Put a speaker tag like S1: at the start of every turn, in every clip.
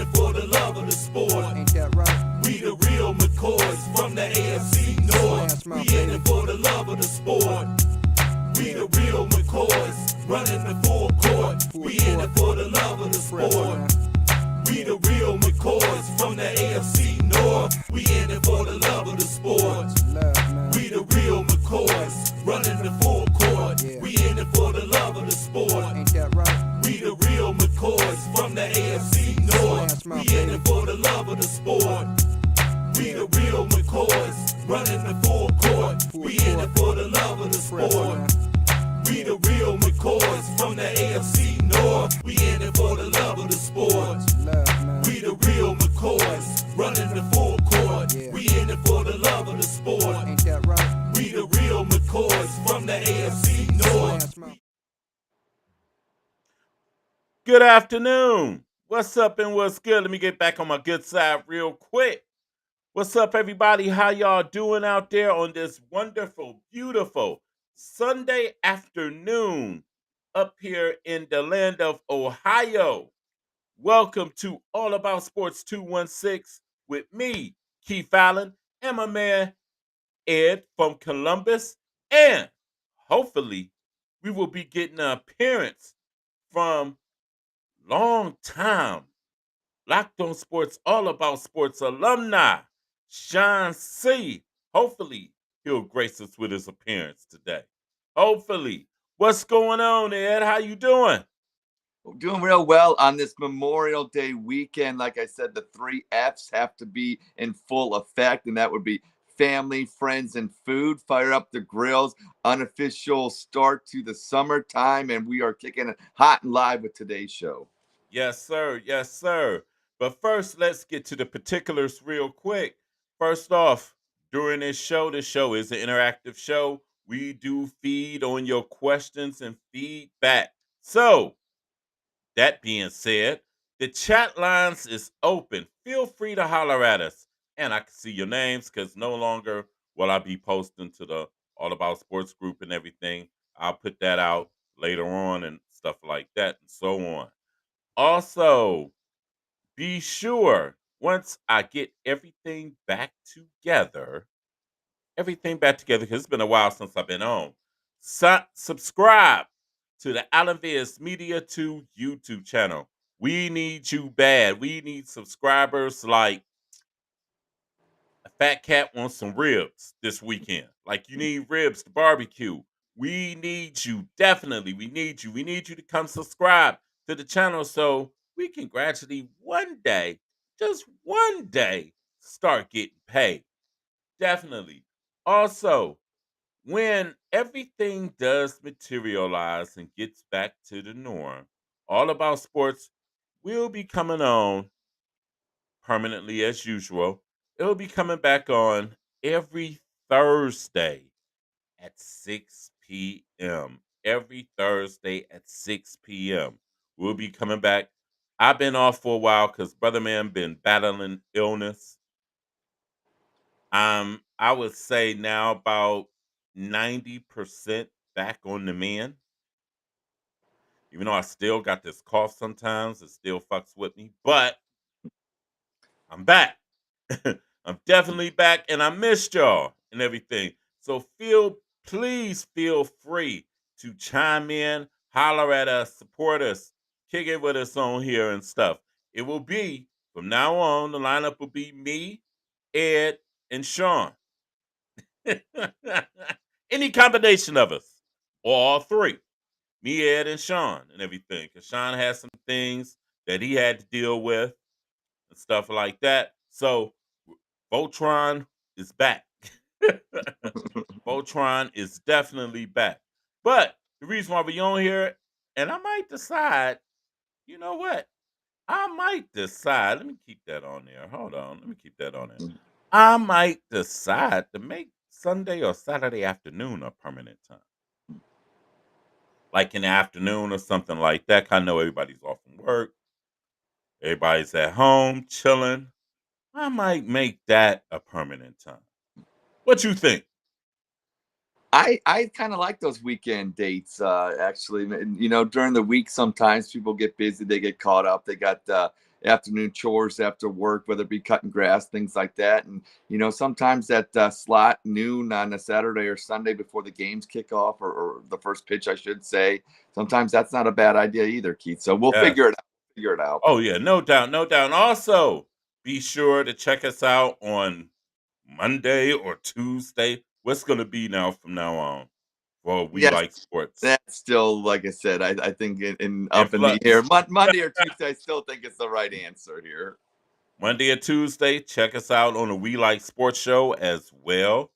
S1: it for the love of the sport.
S2: Ain't that right?
S1: We the real McCoys from the AFC North. We in it for the love of the sport. We the real McCoys running the full court. We in it for the love of the sport. We the real McCoys from the AFC North. We in it for the love of the sport. We the real McCoys running the full court. We in it for the love of the sport.
S2: Ain't that right?
S1: We the real McCoys from the AFC North. We in it for the love of the sport. We the real McCoys running the full court. We in it for the love of the sport. We the real McCoys from the AFC North. We in it for the love of the sport. We the real McCoys running the full court. We in it for the love of the sport.
S2: Ain't that right?
S1: We the real McCoys from the AFC North. Good afternoon. What's up and what's good? Let me get back on my good side real quick. What's up, everybody? How y'all doing out there on this wonderful, beautiful Sunday afternoon up here in the land of Ohio? Welcome to All About Sports 216 with me, Keith Allen, and my man Ed from Columbus. And hopefully we will be getting an appearance from long time Locked On Sports, All About Sports alumni, Sean C. Hopefully, he'll grace us with his appearance today. Hopefully. What's going on, Ed? How you doing?
S3: Doing real well on this Memorial Day weekend. Like I said, the 3 F's have to be in full effect, and that would be family, friends, and food. Fire up the grills. Unofficial start to the summertime, and we are kicking it hot and live with today's show.
S1: Yes, sir. Yes, sir. But first, let's get to the particulars real quick. First off, during this show is an interactive show. We do feed on your questions and feedback. So, that being said, the chat lines is open. Feel free to holler at us. And I can see your names because no longer will I be posting to the All About Sports group and everything. I'll put that out later on and stuff like that and so on. Also, be sure once I get everything back together, because it's been a while since I've been on, subscribe to the Alan Viz Media 2 YouTube channel. We need you bad. We need subscribers like a fat cat wants some ribs this weekend. Like you need ribs to barbecue. We need you. Definitely. We need you. We need you to come subscribe to the channel so we can gradually one day, just one day, start getting paid. Definitely. Also, when everything does materialize and gets back to the norm, All About Sports will be coming on permanently as usual. It'll be coming back on every Thursday at 6 p.m. Every Thursday at 6 p.m. We'll be coming back. I've been off for a while because Brother Man been battling illness. I would say now about 90% back on the mend. Even though I still got this cough sometimes, it still fucks with me. But I'm back. I'm definitely back, and I missed y'all and everything. So please feel free to chime in, holler at us, support us, kick it with us on here and stuff. It will be, from now on, the lineup will be me, Ed, and Sean. Any combination of us, or all three. Me, Ed, and Sean and everything. Because Sean has some things that he had to deal with and stuff like that. So Voltron is back. Voltron is definitely back. But the reason why we on here, and I might decide, you know what? I might decide. Let me keep that on there. Hold on. Let me keep that on there. I might decide to make Sunday or Saturday afternoon a permanent time. Like in the afternoon or something like that. I know everybody's off from work. Everybody's at home chilling. I might make that a permanent time. What you think?
S3: I kind of like those weekend dates, actually. You know, during the week, sometimes people get busy, they get caught up. They got afternoon chores after work, whether it be cutting grass, things like that. And sometimes that slot noon on a Saturday or Sunday before the games kick off, or the first pitch, I should say. Sometimes that's not a bad idea either, Keith. So we'll
S1: Yes.
S3: figure it out. Figure it out.
S1: Oh yeah, no doubt, no doubt. Also, be sure to check us out on Monday or Tuesday. What's gonna be now from now on for We
S3: Yes,
S1: Like Sports
S3: that's still, like I said, I think in
S1: in
S3: up in the air.
S1: flux.
S3: Monday or Tuesday, I still think it's the right answer here.
S1: Monday or Tuesday, check us out on the We Like Sports show as well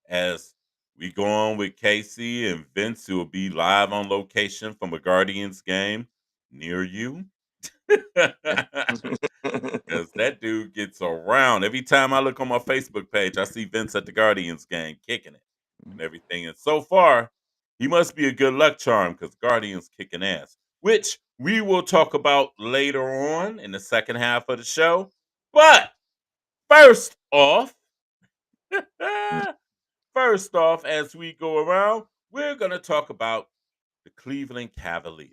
S1: as we go on with Casey and Vince, who will be live on location from a Guardians game near you. Because that dude gets around. Every time I look on my Facebook page, I see Vince at the Guardians game kicking it and everything. And so far, he must be a good luck charm because Guardians kicking ass, which we will talk about later on in the second half of the show. But first off, first off, as we go around, we're going to talk about the Cleveland Cavaliers.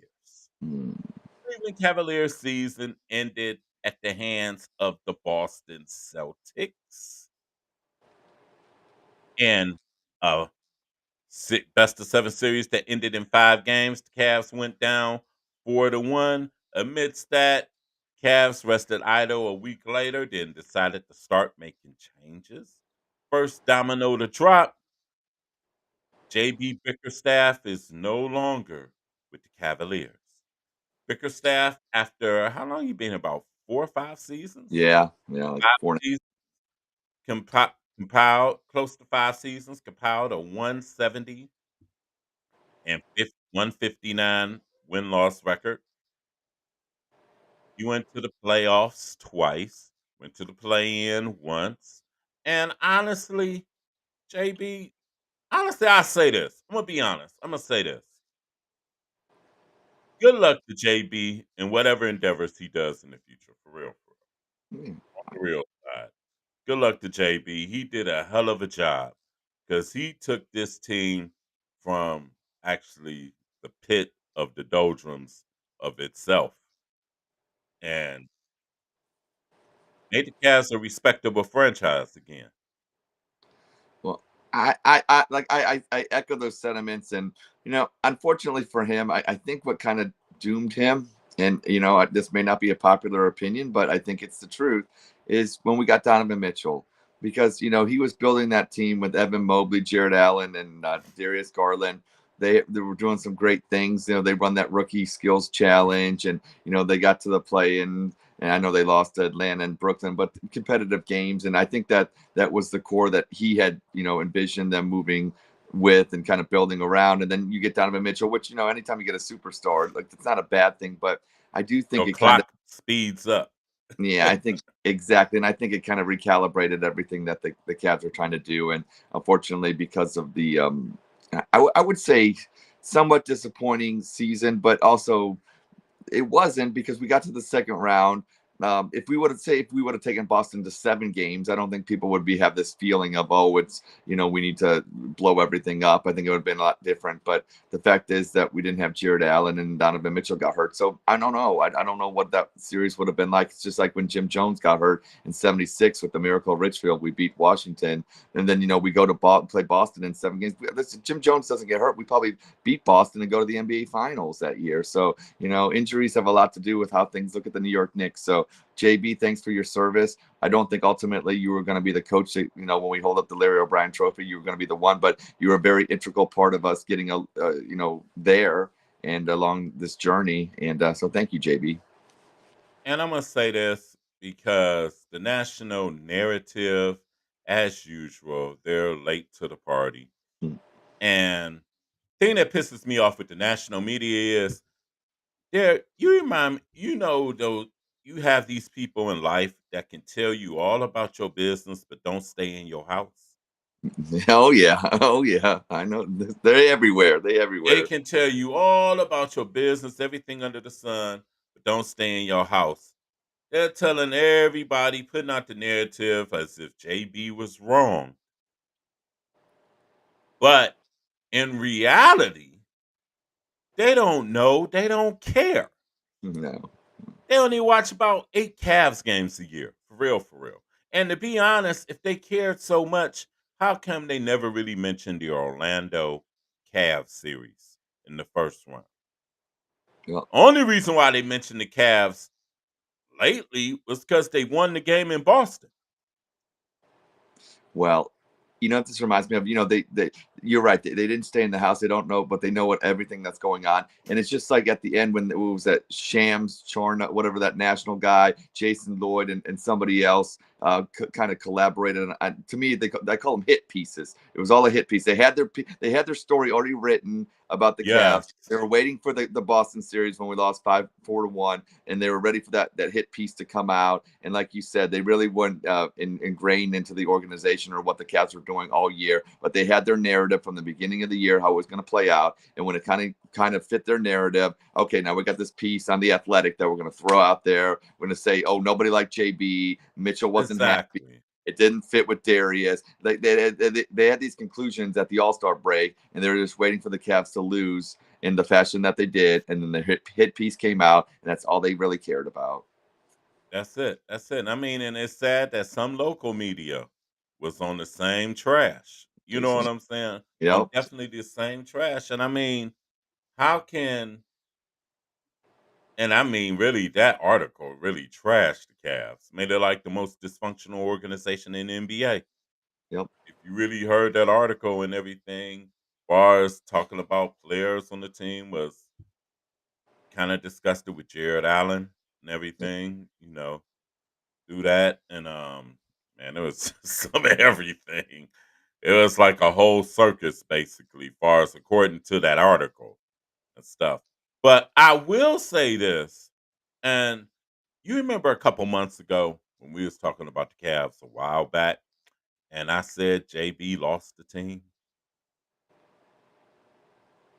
S1: Cleveland Cavaliers season ended at the hands of the Boston Celtics in a best of seven series that ended in 5 games. The Cavs went down 4-1. Amidst that, Cavs rested idle a week later, then decided to start making changes. First domino to drop, JB Bickerstaff is no longer with the Cavaliers. Bickerstaff, after how long you been? About 4 or 5 seasons?
S3: Yeah, yeah, like
S1: 5
S3: 4.
S1: seasons, compiled close to 5 seasons, compiled a 170 and 159 win-loss record. He went to the playoffs twice, went to the play-in once, and honestly, JB, honestly, I say this. I'm gonna be honest. I'm gonna say this. Good luck to JB in whatever endeavors he does in the future, for real,
S3: Mm,
S1: on the real side. Good luck to JB. He did a hell of a job because he took this team from actually the pit of the doldrums of itself and made the Cavs a respectable franchise again.
S3: Well, I echo those sentiments, and unfortunately for him, I think what kind of doomed him, and this may not be a popular opinion, but I think it's the truth, is when we got Donovan Mitchell, because he was building that team with Evan Mobley, Jared Allen, and Darius Garland. They were doing some great things. They run that rookie skills challenge, and they got to the play, and I know they lost to Atlanta and Brooklyn, but competitive games. And I think that was the core that he had, envisioned them moving with and kind of building around. And then you get Donovan Mitchell, which, anytime you get a superstar, like it's not a bad thing, but I do think
S1: Your
S3: it kind of,
S1: clock speeds up.
S3: yeah, I think exactly. And I think it kind of recalibrated everything that the Cavs are trying to do. And unfortunately, because of the, I would say somewhat disappointing season, but also it wasn't, because we got to the second round. If we would have taken Boston to 7 games, I don't think people would have this feeling of, oh, it's we need to blow everything up. I think it would have been a lot different. But the fact is that we didn't have Jared Allen, and Donovan Mitchell got hurt. So I don't know. I don't know what that series would have been like. It's just like when Jim Jones got hurt in '76 with the Miracle of Richfield. We beat Washington, and then we go to play Boston in 7 games. Listen, Jim Jones doesn't get hurt, we probably beat Boston and go to the NBA Finals that year. So injuries have a lot to do with how things look at the New York Knicks. So, JB, thanks for your service. I don't think ultimately you were going to be the coach that, when we hold up the Larry O'Brien trophy, you were going to be the one, but you were a very integral part of us getting there and along this journey. And so thank you, JB.
S1: And I'm gonna say this because the national narrative, as usual, they're late to the party.
S3: Hmm.
S1: And thing that pisses me off with the national media is you remind me, though you have these people in life that can tell you all about your business but don't stay in your house.
S3: Oh yeah. Oh yeah. I know. They're everywhere. They
S1: They
S3: everywhere.
S1: can tell you all about your business, everything under the sun, but don't stay in your house. They're telling everybody, putting out the narrative as if JB was wrong. But in reality, they don't know, they don't care.
S3: No.
S1: They only watch about 8 Cavs games a year, for real, for real. And to be honest, if they cared so much, how come they never really mentioned the Orlando Cavs series in the first round?
S3: Well,
S1: Only reason why they mentioned the Cavs lately was because they won the game in Boston.
S3: Well, you know what this reminds me of? They you're right. They didn't stay in the house. They don't know, but they know what everything that's going on. And it's just like at the end when it was that Shams, Charna, whatever that national guy, Jason Lloyd, and somebody else kind of collaborated. To me, I call them hit pieces. It was all a hit piece. They had their story already written about the
S1: Yes,
S3: Cavs. They were waiting for the Boston series when we lost 5-4 to 1, and they were ready for that hit piece to come out. And like you said, they really weren't ingrained into the organization or what the Cavs were doing all year, but they had their narrative from the beginning of the year how it was going to play out. And when it kind of fit their narrative, okay, now we got this piece on the Athletic that we're going to throw out there. We're going to say, oh, nobody liked JB. Mitchell wasn't happy.
S1: exactly.
S3: It didn't fit with Darius. They had these conclusions at the All Star break, and they were just waiting for the Cavs to lose in the fashion that they did. And then the hit piece came out, and that's all they really cared about.
S1: That's it. That's it. I mean, and it's sad that some local media was on the same trash. You know what
S3: Jason,
S1: I'm saying? On
S3: yep,
S1: definitely the same trash. And I mean, how can and I mean really that article really trashed the Cavs. Made it like the most dysfunctional organization in the NBA.
S3: yep,
S1: If you really heard that article and everything, far as talking about players on the team was kind of disgusted with Jared Allen and everything, do that, and man, it was some of everything. It was like a whole circus, basically, far as according to that article and stuff. But I will say this, and you remember a couple months ago when we was talking about the Cavs a while back, and I said JB lost the team.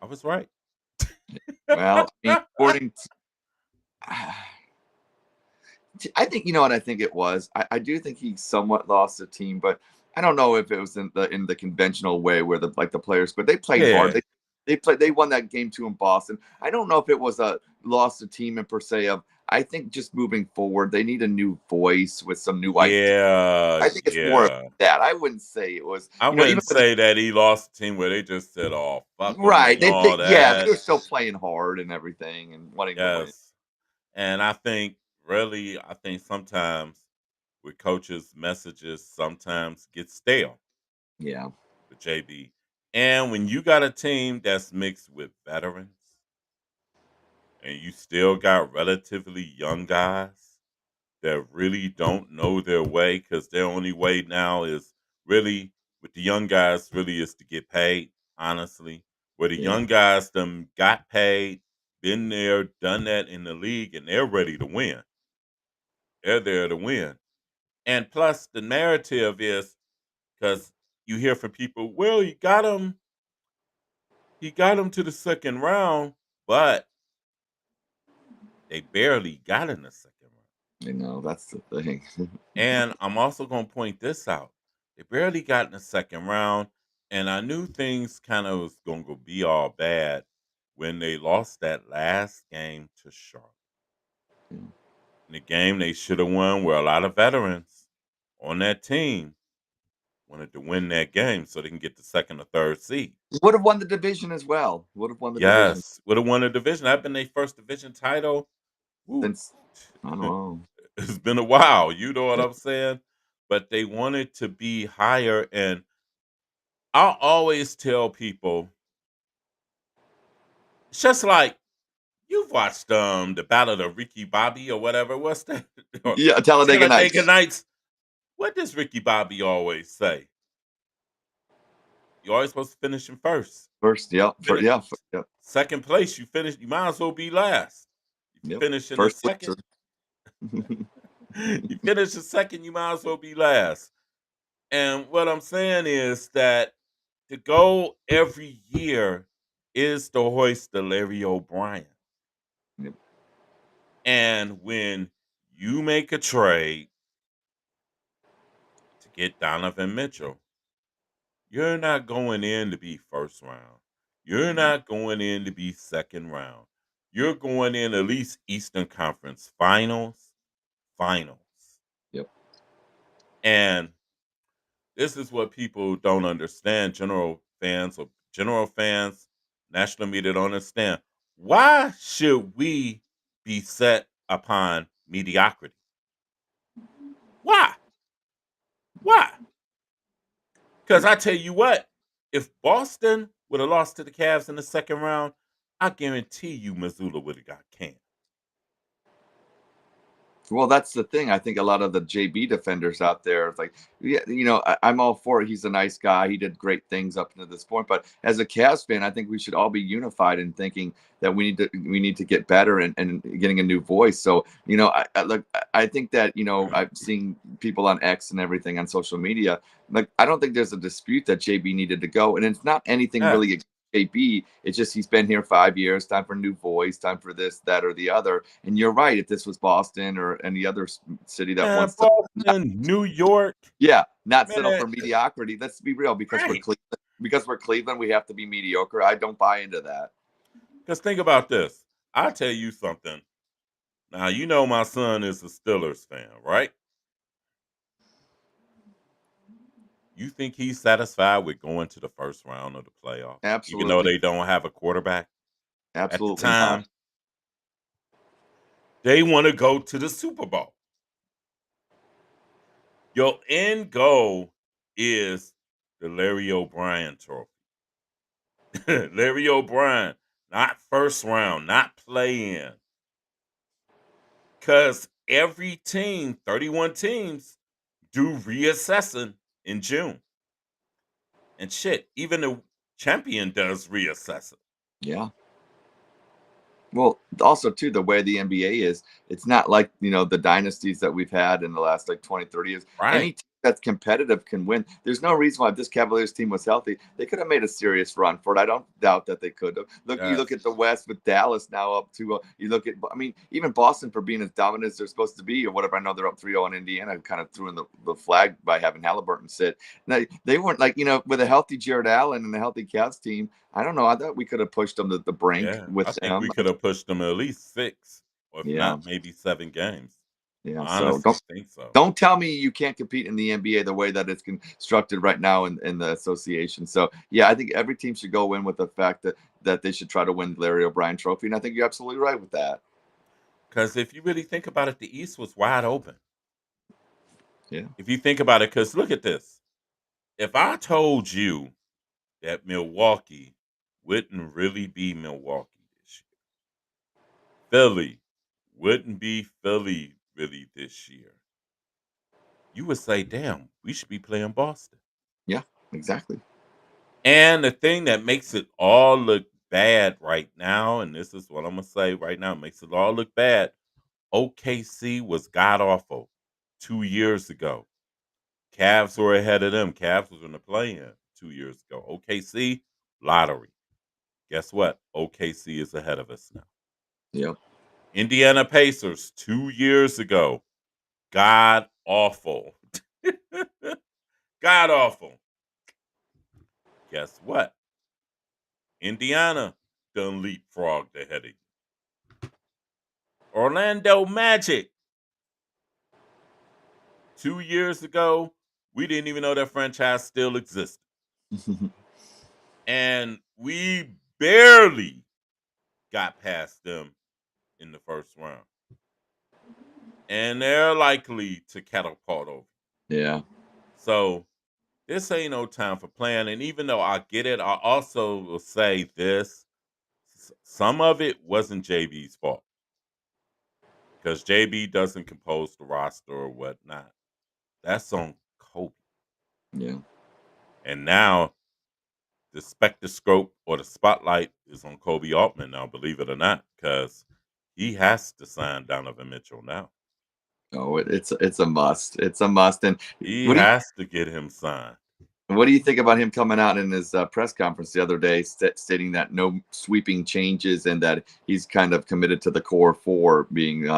S1: I was right.
S3: well, I mean, according to, I think you know what I think it was. I do think he somewhat lost the team, but I don't know if it was in the conventional way where the players, but they played hard.
S1: Yeah,
S3: They won that game too in Boston. I don't know if it was a lost the team in per se of. I think just moving forward, they need a new voice with some new ideas.
S1: yeah,
S3: I think it's more of
S1: yeah.
S3: that. I wouldn't say it was,
S1: I
S3: even
S1: wouldn't
S3: with the
S1: say that he lost the team where they just said, "Oh, fuck them"
S3: right.
S1: and all
S3: Yeah, they
S1: that.
S3: were still playing hard and everything and wanting to win.
S1: Yes. And I think really, I think sometimes with coaches, messages sometimes get stale
S3: Yeah,
S1: with JB. And when you got a team that's mixed with veterans and you still got relatively young guys that really don't know their way because their only way now is really with the young guys really is to get paid, honestly. Where the
S3: yeah,
S1: young guys them got paid, been there, done that in the league, and they're ready to win. They're there to win. And plus, the narrative is because you hear from people, well, he got him to the second round, but they barely got in the second round.
S3: you know that's the thing.
S1: And I'm also going to point this out. They barely got in the second round, and I knew things kind of was going to be all bad when they lost that last game to Charlotte. In the game they should have won, where a lot of veterans on that team wanted to win that game so they can get the second or third seed.
S3: Would have won the division as well. Would have won the division
S1: Yes, would have won a division. That been their first division title. Woo.
S3: since I don't know.
S1: It's been a while. You know what
S3: Yeah,
S1: I'm saying? But they wanted to be higher. And I'll always tell people, it's just like you've watched the Ballad of Ricky Bobby or whatever. What's that? Or
S3: yeah, Talladega
S1: Talladega
S3: Nights
S1: Nights. What does Ricky Bobby always say? You're always supposed to finish in first.
S3: first. Yep,
S1: Finish
S3: yep,
S1: second place. You finish. You might as well be last. If you
S3: yep.
S1: finish in the
S3: First
S1: second,
S3: loser.
S1: you finish in second. You might as well be last. And what I'm saying is that the goal every year is to hoist the Larry O'Brien.
S3: Yep,
S1: And when you make a trade to get Donovan Mitchell, you're not going in to be first round. You're
S3: no,
S1: not going in to be second round. you're going in at least Eastern Conference finals.
S3: Yep.
S1: And this is what people don't understand. General fans, national media don't understand. Why should we be set upon mediocrity? Why? Why? Because I tell you what, if Boston would have lost to the Cavs in the second round, I guarantee you Missoula would have got canned.
S3: Well, that's the thing. I think a lot of the JB defenders out there, it's like, yeah, I'm all for it. He's a nice guy. He did great things up to this point. But as a Cavs fan, I think we should all be unified in thinking that we need to get better and getting a new voice. So, I think that I've seen people on X and everything on social media. Like, I don't think there's a dispute that JB needed to go, and it's not anything
S1: Yes.
S3: really against JB. It's just he's been here 5 years. Time for a new voice. Time for this, that, or the other. And you're right. If this was Boston or any other city that
S1: Man,
S3: wants to,
S1: Boston, New York,
S3: yeah, not settle
S1: man,
S3: for mediocrity. Let's be real. Because we're
S1: right.
S3: Cleveland, we have to be mediocre. I don't buy into that.
S1: Because think about this. I'll tell you something. Now, you know my son is a Steelers fan, right? You think he's satisfied with going to the first round of the playoffs, even though
S3: Absolutely,
S1: they don't have a quarterback? At the
S3: absolutely not.
S1: time, they want to go to the Super Bowl. Your end goal is the Larry O'Brien trophy. Larry O'Brien, not first round, not play in. Because every team, 31 teams, do reassessing in June. And shit, even the champion does reassessing.
S3: Yeah. Well, also too, the way the NBA is, it's not like, the dynasties that we've had in the last like 20, 30 years. Any
S1: Right.
S3: team that's competitive can win. There's no reason why if this Cavaliers team was healthy, they could have made a serious run for it. I don't doubt that they could have. You look
S1: Yes.
S3: at the West with Dallas now up to, you look at, I mean, even Boston for being as dominant as they're supposed to be or whatever. I know they're up 3-0 on Indiana, kind of threw in the flag by having Halliburton sit. Now, they weren't like, with a healthy Jared Allen and a healthy Cavs team. I don't know. I thought we could have pushed them to the brink
S1: Yeah.
S3: with
S1: I think we
S3: them.
S1: could have pushed them at least 6, or if
S3: Yeah.
S1: not, maybe 7 games.
S3: Yeah,
S1: I
S3: so
S1: honestly
S3: don't
S1: think so.
S3: don't tell me you can't compete in the NBA the way that it's constructed right now in the association. So yeah, I think every team should go in with the fact that they should try to win the Larry O'Brien trophy. And I think you're absolutely right with that.
S1: Because if you really think about it, the East was wide open.
S3: Yeah.
S1: If you think about it, because look at this. If I told you that Milwaukee wouldn't really be Milwaukee this year, Philly wouldn't be Philly really this year, you would say, damn, we should be playing Boston.
S3: Yeah, exactly.
S1: And the thing that makes it all look bad right now, and this is what I'm going to say right now, makes it all look bad. OKC was god awful 2 years ago. Cavs were ahead of them. Cavs was in the play-in 2 years ago. OKC, lottery. Guess what? OKC is ahead of us now.
S3: Yep.
S1: Indiana Pacers 2 years ago, god awful. God awful. Guess what? Indiana done leapfrogged ahead of you. Orlando Magic 2 years ago, we didn't even know that franchise still existed. And we barely got past them in the first round. And they're likely to catapult over.
S3: Yeah.
S1: So this ain't no time for playing. And even though I get it, I also will say this. Some of it wasn't JB's fault. Because JB doesn't compose the roster or whatnot. That's on Kobe.
S3: Yeah.
S1: And now the spectroscope or the spotlight is on Kobe Altman now, believe it or not, because he has to sign Donovan Mitchell now.
S3: Oh, it's a must. It's a must. And
S1: He
S3: what do you
S1: has to get him signed.
S3: What do you think about him coming out in his press conference the other day, stating that no sweeping changes and that he's kind of committed to the core four, being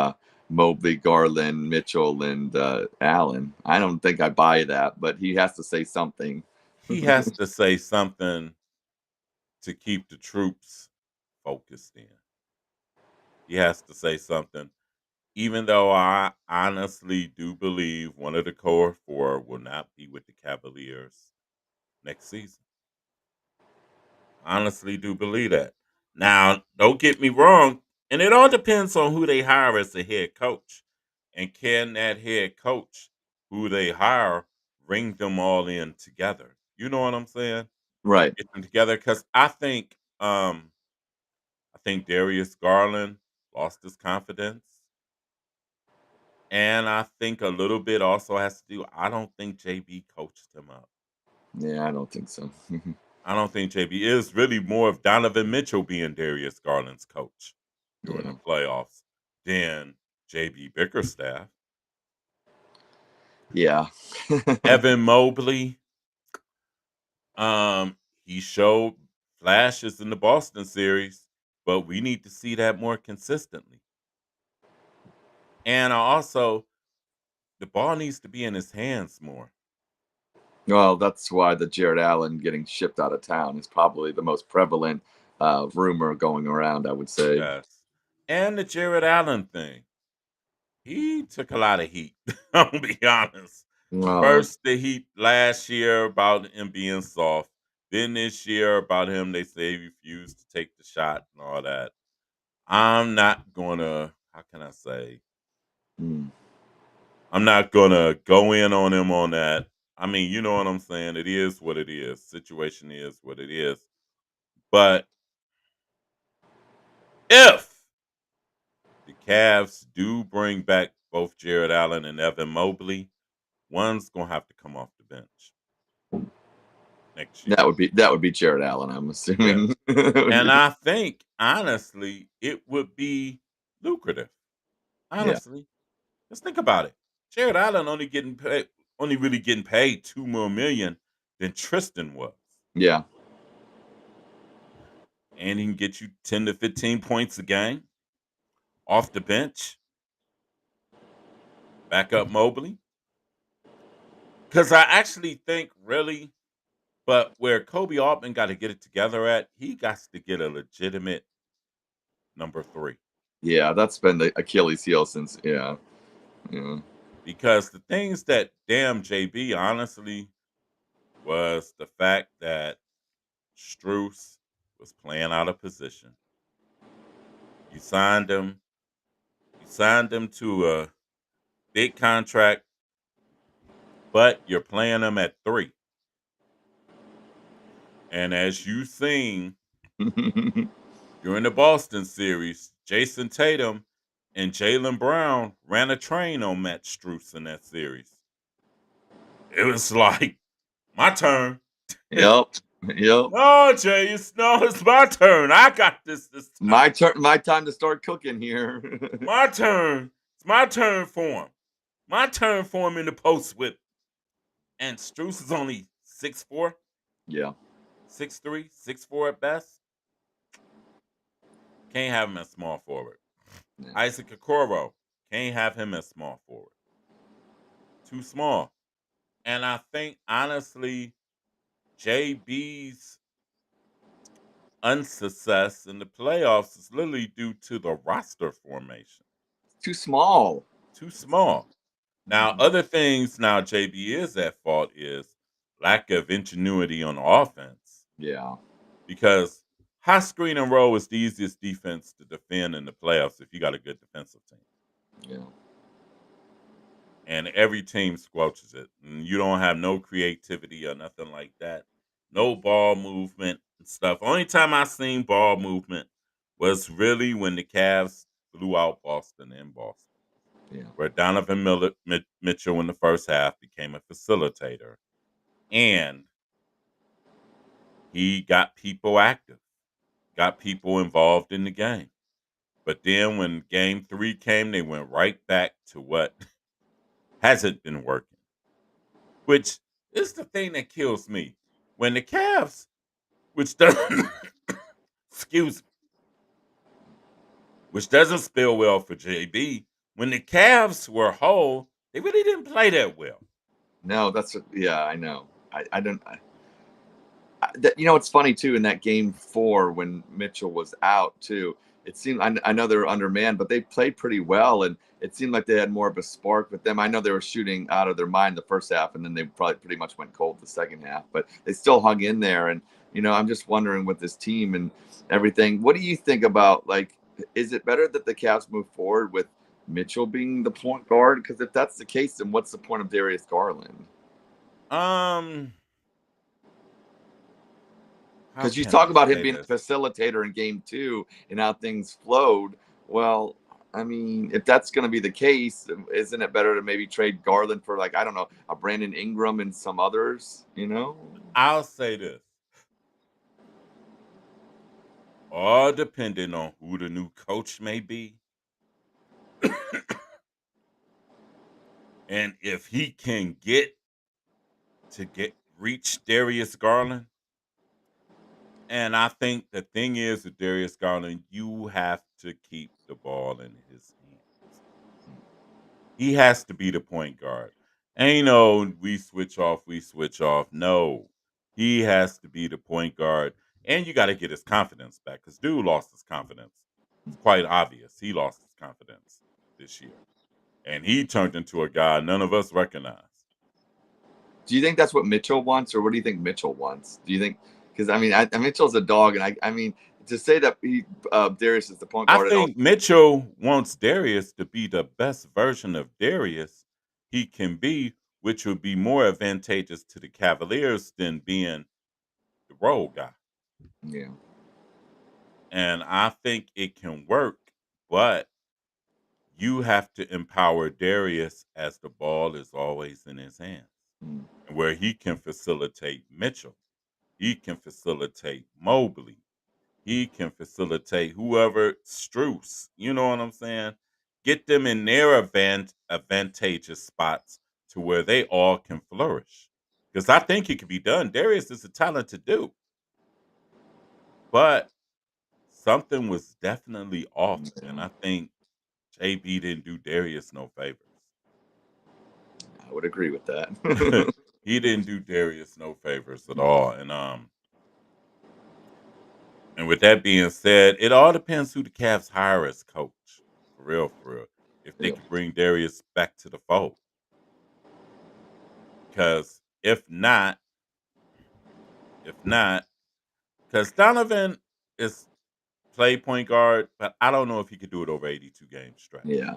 S3: Mobley, Garland, Mitchell, and Allen? I don't think I buy that, but he has to say something.
S1: He has to say something to keep the troops focused in. He has to say something. Even though I honestly do believe one of the core four will not be with the Cavaliers next season. Honestly do believe that. Now, don't get me wrong, and it all depends on who they hire as the head coach. And can that head coach who they hire bring them all in together? You know what I'm saying?
S3: Right.
S1: Get them together because I think Darius Garland lost his confidence. And I think a little bit also has to do. I don't think JB coached him up.
S3: Yeah, I don't think so.
S1: I don't think JB is really more of Donovan Mitchell being Darius Garland's coach during
S3: Yeah.
S1: the playoffs than JB Bickerstaff.
S3: Yeah.
S1: Evan Mobley, um, he showed flashes in the Boston series, but we need to see that more consistently. And I also, the ball needs to be in his hands more.
S3: Well, that's why the Jared Allen getting shipped out of town is probably the most prevalent rumor going around, I would say.
S1: Yes. And the Jared Allen thing. He took a lot of heat. I'll be honest.
S3: Well,
S1: First, the heat last year about him being soft. Then this year about him, they say he refused to take the shot and all that. I'm not gonna. How can I say?
S3: mm,
S1: I'm not gonna go in on him on that. I mean, you know what I'm saying. It is what it is. Situation is what it is. But if the Cavs do bring back both Jared Allen and Evan Mobley, one's gonna have to come off the bench next year.
S3: that would be Jared Allen, I'm
S1: Yes.
S3: assuming.
S1: And I think honestly it would be lucrative.
S3: Yeah.
S1: Honestly. Let's think about it. Jared Allen only really getting paid 2 more million than Tristan was.
S3: Yeah.
S1: And he can get you 10 to 15 points a game off the bench. Back up Mobley. Because I actually think really, but where Kobe Altman got to get it together at, he got to get a legitimate number three.
S3: Yeah, that's been the Achilles heel since yeah. Yeah.
S1: Because the things that damn JB honestly was the fact that Struess was playing out of position. You signed him. You signed him to a big contract, but you're playing him at three. And as you seen during the Boston series, Jason Tatum and Jalen Brown ran a train on Matt Struess in that series. It was like, my turn.
S3: Yep. Yep.
S1: No, Jay, it's my turn. I got this time.
S3: My turn, my time to start cooking here.
S1: My turn. It's my turn for him. My turn for him in the post with. And Struess is only 6'4",
S3: Yeah.
S1: 6'3", 6'4" at best. Can't have him as small forward.
S3: Yeah.
S1: Isaac Okoro, can't have him as small forward. Too small. And I think honestly, JB's unsuccess in the playoffs is literally due to the roster formation.
S3: Too small.
S1: Too small. Now, other things now JB is at fault is lack of ingenuity on offense.
S3: Yeah.
S1: Because high screen and roll is the easiest defense to defend in the playoffs if you got a good defensive team.
S3: Yeah.
S1: And every team squelches it. And you don't have no creativity or nothing like that. No ball movement and stuff. Only time I seen ball movement was really when the Cavs blew out Boston in Boston,
S3: Yeah.
S1: where Donovan Mitchell in the first half became a facilitator. And he got people active, got people involved in the game. But then when game three came, they went right back to what hasn't been working, which is the thing that kills me. When the Cavs, which doesn't, excuse me, which doesn't spell well for JB, when the Cavs were whole, they really didn't play that well.
S3: No, that's yeah, I know. I don't. That, you know, it's funny too in that game 4 when Mitchell was out too. it seemed I know they were undermanned, but they played pretty well, and it seemed like they had more of a spark with them. I know they were shooting out of their mind the first half, and then they probably pretty much went cold the second half, but they still hung in there. And I'm just wondering with this team and everything, what do you think about, like, is it better that the Cavs move forward with Mitchell being the point guard? Because if that's the case, then what's the point of Darius Garland?
S1: Um, how
S3: Because you
S1: can
S3: talk
S1: I
S3: about him
S1: say
S3: being a
S1: this?
S3: facilitator in game two and how things flowed. Well, I mean, if that's going to be the case, isn't it better to maybe trade Garland for, like, I don't know, a Brandon Ingram and some others?
S1: I'll say this. All depending on who the new coach may be, and if he can get reach Darius Garland. And I think the thing is with Darius Garland, you have to keep the ball in his hands. He has to be the point guard. Ain't no we switch off, we switch off. No. He has to be the point guard. And you got to get his confidence back because dude lost his confidence. It's quite obvious. He lost his confidence this year. And he turned into a guy none of us recognize.
S3: Do you think that's what Mitchell wants, or what do you think Mitchell wants? Do you think, because I mean, Mitchell's a dog, and I mean, to say that Darius is the point
S1: I
S3: guard and all.
S1: think Mitchell wants Darius to be the best version of Darius he can be, which would be more advantageous to the Cavaliers than being the role guy.
S3: Yeah.
S1: And I think it can work, but you have to empower Darius as the ball is always in his hands,
S3: Mm.
S1: where he can facilitate Mitchell, he can facilitate Mobley, he can facilitate whoever Struce. You know what I'm saying? Get them in their advantageous spots to where they all can flourish. Because I think it can be done. Darius is a talented dude, but something was definitely off, and
S3: Yeah,
S1: I think JB didn't do Darius no favors.
S3: I would agree with that.
S1: He didn't do Darius no favors at all, and with that being said, it all depends who the Cavs hire as coach. For real, for real. If they
S3: Yeah.
S1: could bring Darius back to the fold. Because if not, because Donovan is play point guard, but I don't know if he could do it over 82 game stretch.
S3: Yeah.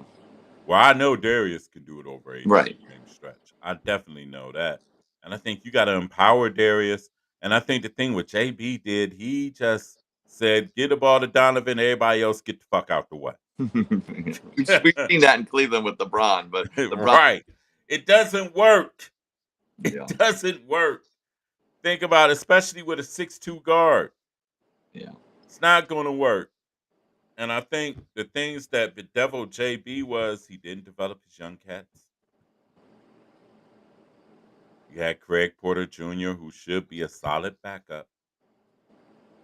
S1: Well, I know Darius can do it over
S3: Right.
S1: 82 game stretch. I definitely know that. And I think you got to empower Darius. And I think the thing with JB did, he just said, get the ball to Donovan, everybody else get the fuck out the way.
S3: We've seen that in Cleveland with LeBron, but LeBron,
S1: Right. It doesn't work. It
S3: yeah,
S1: doesn't work. Think about it, especially with a 6'2 guard.
S3: yeah,
S1: It's not going to work. And I think the things that bedeviled JB was he didn't develop his young cats. You had Craig Porter Jr., who should be a solid backup.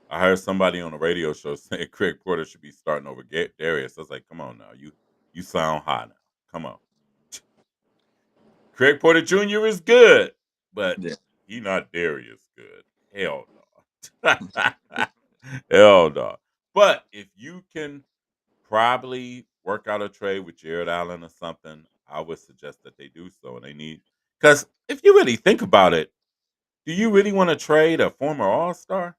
S1: I heard somebody on a radio show saying Craig Porter should be starting over Darius. I was like, come on now, you sound high now. Come on. Craig Porter Jr. is good, but
S3: yeah.
S1: he not Darius good. Hell no. Hell no. But if you can probably work out a trade with Jared Allen or something, I would suggest that they do so. And they need, because if you really think about it, do you really want to trade a former All Star?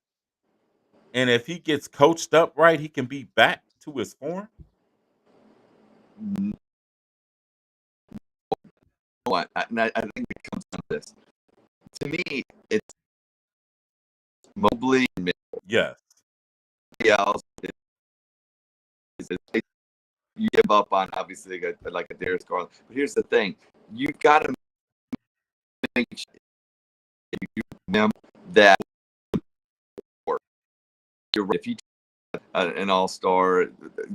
S1: And if he gets coached up right, he can be back to his form.
S3: And I think it comes down to this. To me, it's Mobley and
S1: Yes.
S3: Mitchell else. You give up on, obviously, like a Darius Garland. But here's the thing: you got to make sure you them that work. If he an all-star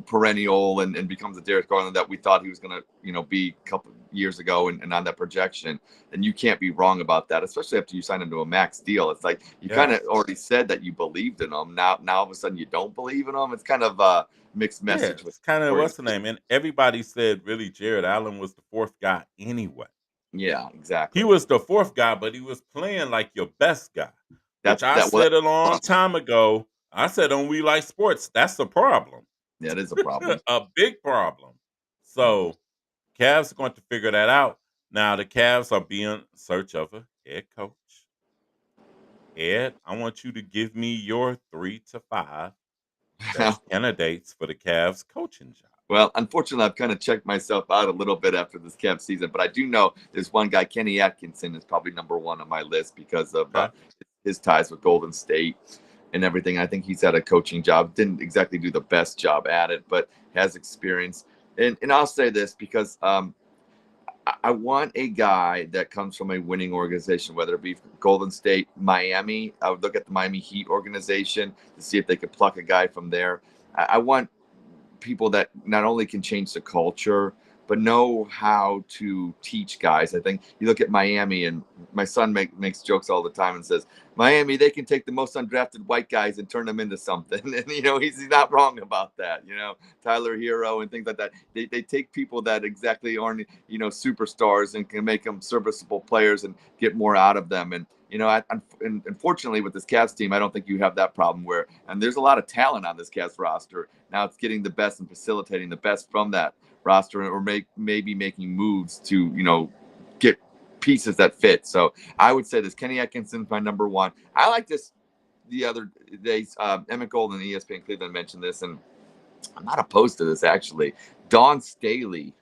S3: perennial and becomes a Darius Garland that we thought he was going to be a couple years ago and on that projection, and you can't be wrong about that, especially after you sign him to a max deal. It's like you kind of
S1: Yes.
S3: already said that you believed in him. Now all of a sudden you don't believe in him. It's kind of a mixed
S1: Yeah.
S3: message with
S1: It's kind of what's the
S3: organization.
S1: name? And everybody said really Jared Allen was the fourth guy anyway.
S3: Yeah,
S1: He
S3: exactly.
S1: was the fourth guy, but he was playing like your best guy, which
S3: That's
S1: I
S3: that. Well,
S1: said a long time ago. I said on We Like Sports, that's the problem.
S3: Yeah, it is a problem.
S1: A big problem. So Cavs are going to figure that out. Now the Cavs are being in search of a head coach. Ed, I want you to give me your 3 to 5 best candidates for the Cavs coaching job.
S3: Well, unfortunately, I've kind of checked myself out a little bit after this Cavs season, but I do know there's one guy, Kenny Atkinson, is probably number one on my list because of
S1: Okay.
S3: his ties with Golden State and everything. I think he's had a coaching job, didn't exactly do the best job at it, but has experience. And I'll say this because I want a guy that comes from a winning organization, whether it be Golden State, Miami. I would look at the Miami Heat organization to see if they could pluck a guy from there. I want people that not only can change the culture but know how to teach guys. I think you look at Miami, and my son makes jokes all the time and says, Miami, they can take the most undrafted white guys and turn them into something. And, he's not wrong about that. Tyler Hero and things like that. They take people that exactly aren't, superstars and can make them serviceable players and get more out of them. And, and unfortunately with this Cavs team, I don't think you have that problem and there's a lot of talent on this Cavs roster. Now it's getting the best and facilitating the best from that roster, or maybe making moves to, get pieces that fit. So I would say this Kenny Atkinson's my number one. I like this the other days. Emmett Golden, ESPN Cleveland, mentioned this, and I'm not opposed to this actually. Dawn Staley,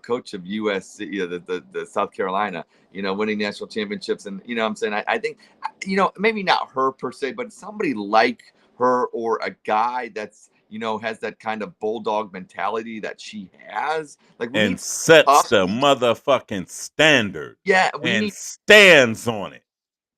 S3: coach of USC, the South Carolina, winning national championships, and I'm saying I think, maybe not her per se, but somebody like her or a guy that's has that kind of bulldog mentality that she has. Like we
S1: And
S3: need
S1: sets
S3: tough.
S1: the motherfucking standard
S3: Yeah, we
S1: and
S3: need
S1: stands on it.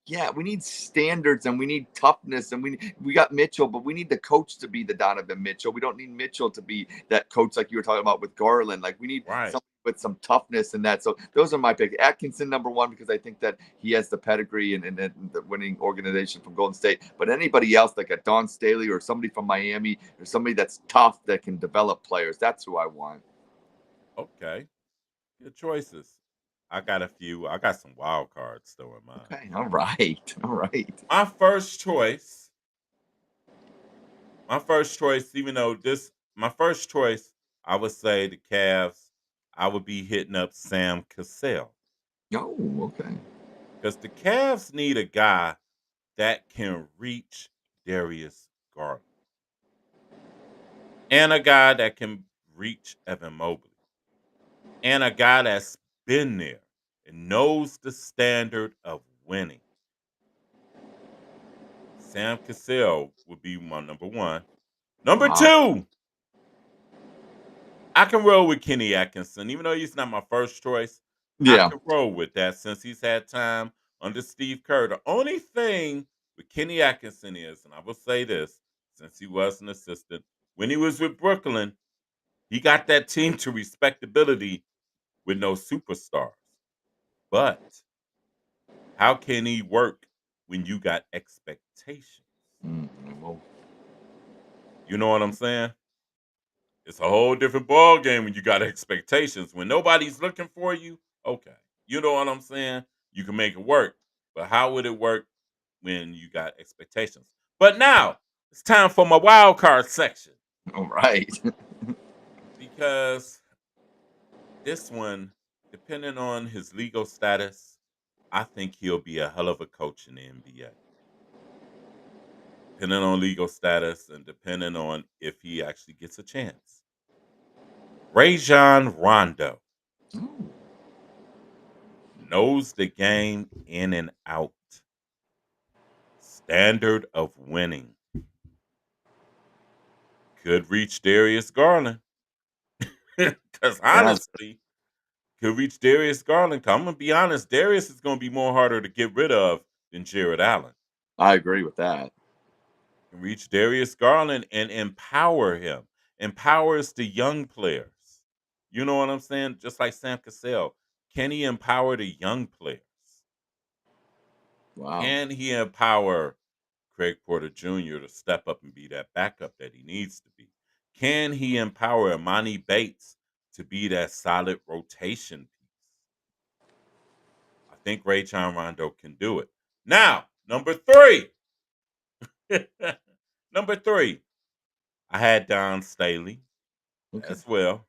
S3: Yeah, we need standards and we need toughness, and we got Mitchell, but we need the coach to be the Donovan Mitchell. We don't need Mitchell to be that coach like you were talking about with Garland. Like we need
S1: Right.
S3: something with some toughness and that. So those are my pick. Atkinson number one because I think that he has the pedigree and the winning organization from Golden State. But anybody else like a Don Staley or somebody from Miami or somebody that's tough that can develop players, that's who I want.
S1: Okay. Good choices. I got a few. I got some wild cards still in mind.
S3: Okay, all right, all right.
S1: My first choice, even though my first choice, I would say the Cavs, I would be hitting up Sam Cassell.
S3: Oh, okay.
S1: Because the Cavs need a guy that can reach Darius Garland. And a guy that can reach Evan Mobley. And a guy that's been there and knows the standard of winning. Sam Cassell would be my number one. Number
S3: Wow.
S1: two, I can roll with Kenny Atkinson. Even though he's not my first choice, I
S3: Yeah,
S1: can roll with that since he's had time under Steve Kerr. The only thing with Kenny Atkinson is, and I will say this, since he was an assistant, when he was with Brooklyn, he got that team to respectability with no superstars. But how can he work when you got expectations?
S3: well,
S1: You know what I'm saying? It's a whole different ball game when you got expectations. When nobody's looking for you, okay. You know what I'm saying? You can make it work. But how would it work when you got expectations? But now it's time for my wild card section
S3: all right.
S1: because this one, depending on his legal status, I think he'll be a hell of a coach in the NBA. Depending on legal status and depending on if he actually gets a chance. Rajon Rondo
S3: Oh,
S1: knows the game in and out. Standard of winning. Could reach Darius Garland. Because
S3: yeah,
S1: honestly, could reach Darius Garland. 'Cause I'm going to be honest, Darius is going to be more harder to get rid of than Jared Allen.
S3: I agree with that.
S1: Can reach Darius Garland and empower him. Empowers the young players. You know what I'm saying? Just like Sam Cassell. Can he empower the young players?
S3: Wow.
S1: Can he empower Craig Porter Jr. to step up and be that backup that he needs to be? Can he empower Imani Bates to be that solid rotation piece? I think Rajon Rondo can do it. Now, number three. Number three, I had Don Staley.
S3: Okay.
S1: as well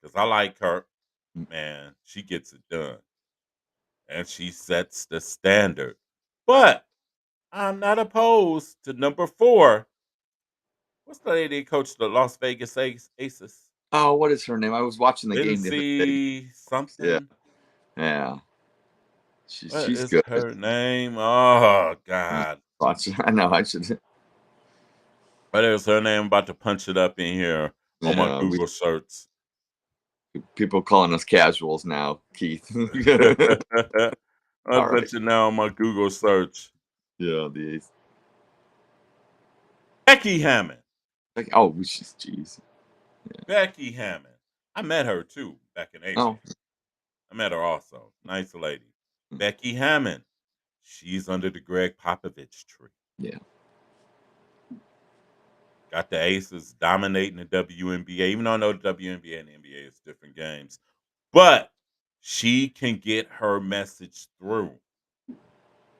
S1: because I like her.
S3: Mm.
S1: Man, she gets it done and she sets the standard. But I'm not opposed to number 4. What's the lady that coached the Las Vegas Aces?
S3: Oh, what is her name? I was watching the game the other day.
S1: Lindsay
S3: Yeah,
S1: something.
S3: yeah.
S1: What
S3: She's
S1: is
S3: good.
S1: her name? Oh
S3: Uh,
S1: God.
S3: Watch. I know. I should.
S1: What is her name? I'm about to punch it up in here on my
S3: Yeah, we
S1: Google search.
S3: people calling us casuals now, Keith.
S1: I'll
S3: All right.
S1: put you now on my Google search.
S3: Yeah, the ace.
S1: Becky Hammond.
S3: Like, oh, she's jeez.
S1: Becky Hammond. I met her too back in A
S3: Oh,
S1: League. I met her also. Nice lady.
S3: mm,
S1: Becky Hammond. She's under the Greg Popovich tree.
S3: yeah.
S1: Got the Aces dominating the WNBA, even though I know the WNBA and the NBA is different games. But she can get her message through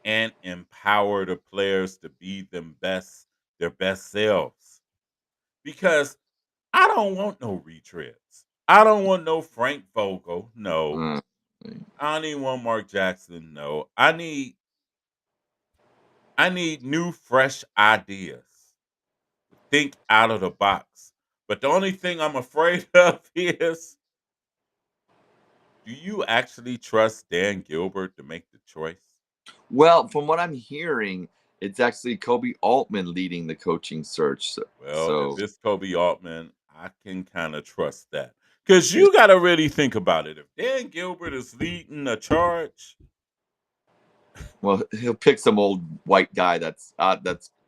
S1: and empower the players to be their best selves. Because I don't want no retreads. I don't want no Frank Vogel. No.
S3: Uh,
S1: I don't even want Mark Jackson. No. I need new, fresh ideas. Think out of the box. But the only thing I'm afraid of is, do you actually trust Dan Gilbert to make the choice?
S3: well, from what I'm hearing, it's actually Kobe Altman leading the coaching search. So,
S1: Well, if
S3: so
S1: it's Kobe Altman, I can kind of trust that. Because
S3: yeah.
S1: you got to really think about it. If Dan Gilbert is leading the charge,
S3: Well, he'll pick some old white guy that's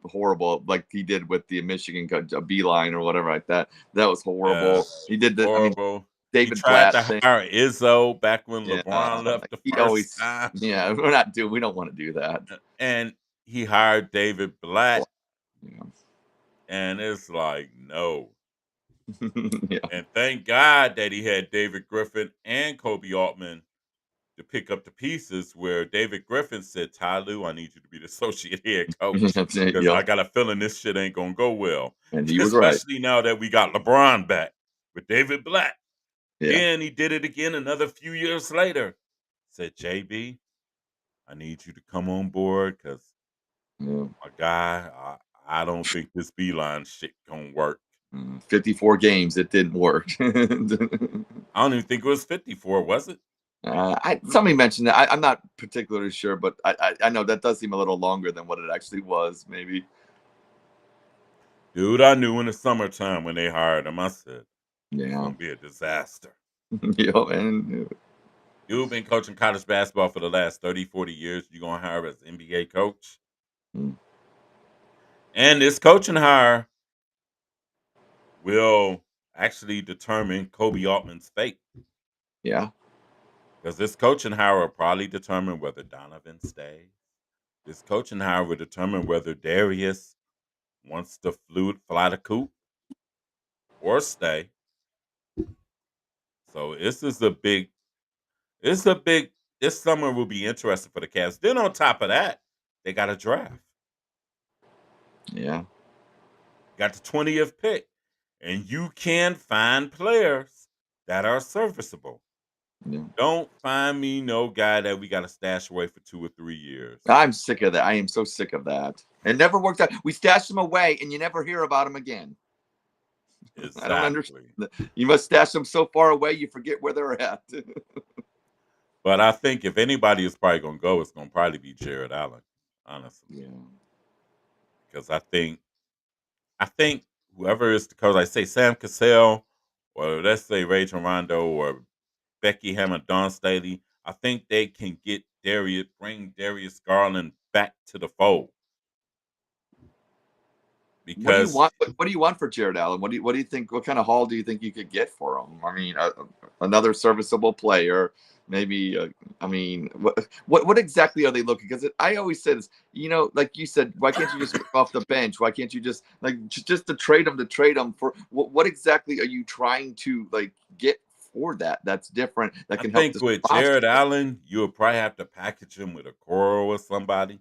S3: horrible, like he did with the Michigan coach, Beeline or whatever like that. That was
S1: yeah,
S3: horrible. He did the, I mean,
S1: horrible. He
S3: David
S1: tried
S3: Blatt
S1: to
S3: thing.
S1: hire Izzo back when
S3: Yeah,
S1: LeBron left the
S3: he
S1: first
S3: always.
S1: time.
S3: Yeah, we don't want to do that.
S1: And he hired David Blatt.
S3: Yeah.
S1: And it's like, no.
S3: Yeah.
S1: And thank God that he had David Griffin and Kobe Altman to pick up the pieces where David Griffin said, Ty Lue, I need you to be the associate head coach because I
S3: Yep.
S1: got a feeling this shit ain't going to go well,
S3: And he was right.
S1: especially now that we got LeBron back with David Black.
S3: Yeah.
S1: Then he did it again another few years later. Said, JB, I need you to come on board because
S3: Yeah.
S1: my guy, I don't think this beeline shit going to work.
S3: 54 games, it didn't work.
S1: I don't even think it was 54, was it?
S3: Somebody mentioned that. I'm not particularly sure, but I know that does seem a little longer than what it actually was. Maybe.
S1: Dude, I knew in the summertime when they hired him, I said, it's
S3: Yeah.
S1: going to be a disaster.
S3: And
S1: You've been coaching college basketball for the last 30, 40 years. You're going to hire as NBA coach.
S3: mm,
S1: And this coaching hire will actually determine Kobe Altman's fate.
S3: yeah,
S1: Because this coaching hire will probably determine whether Donovan stays. This coaching hire will determine whether Darius wants to fly the coop or stay. So it's a big, this summer will be interesting for the Cavs. Then on top of that, they got a draft.
S3: yeah,
S1: Got the 20th pick. And you can find players that are serviceable.
S3: yeah.
S1: Don't find me no guy that we got to stash away for 2 or 3 years.
S3: I'm sick of that. I am so sick of that. It never worked out. We stashed them away, and you never hear about them again. I don't understand.
S1: Exactly.
S3: You must stash them so far away, you forget where they're at.
S1: But I think if anybody is probably going to go, it's going to probably be Jared Allen, honestly.
S3: Yeah,
S1: Because I think whoever is the coach, I say Sam Cassell, or let's say Rachel Rondo, or Becky Hammond, Don Staley, I think they can bring Darius Garland back to the fold.
S3: what do you
S1: Because
S3: want? What do you want for Jared Allen? What do you think? What kind of haul do you think you could get for him? I mean, another serviceable player, maybe. I mean, what exactly are they looking? Because I always said, like you said, why can't you just bring off the bench? Why can't you just just to trade them for what exactly are you trying to get for that? That's different. That
S1: I
S3: can help
S1: think
S3: this
S1: with
S3: roster.
S1: Jared Allen, you'll probably have to package him with a Coro or somebody.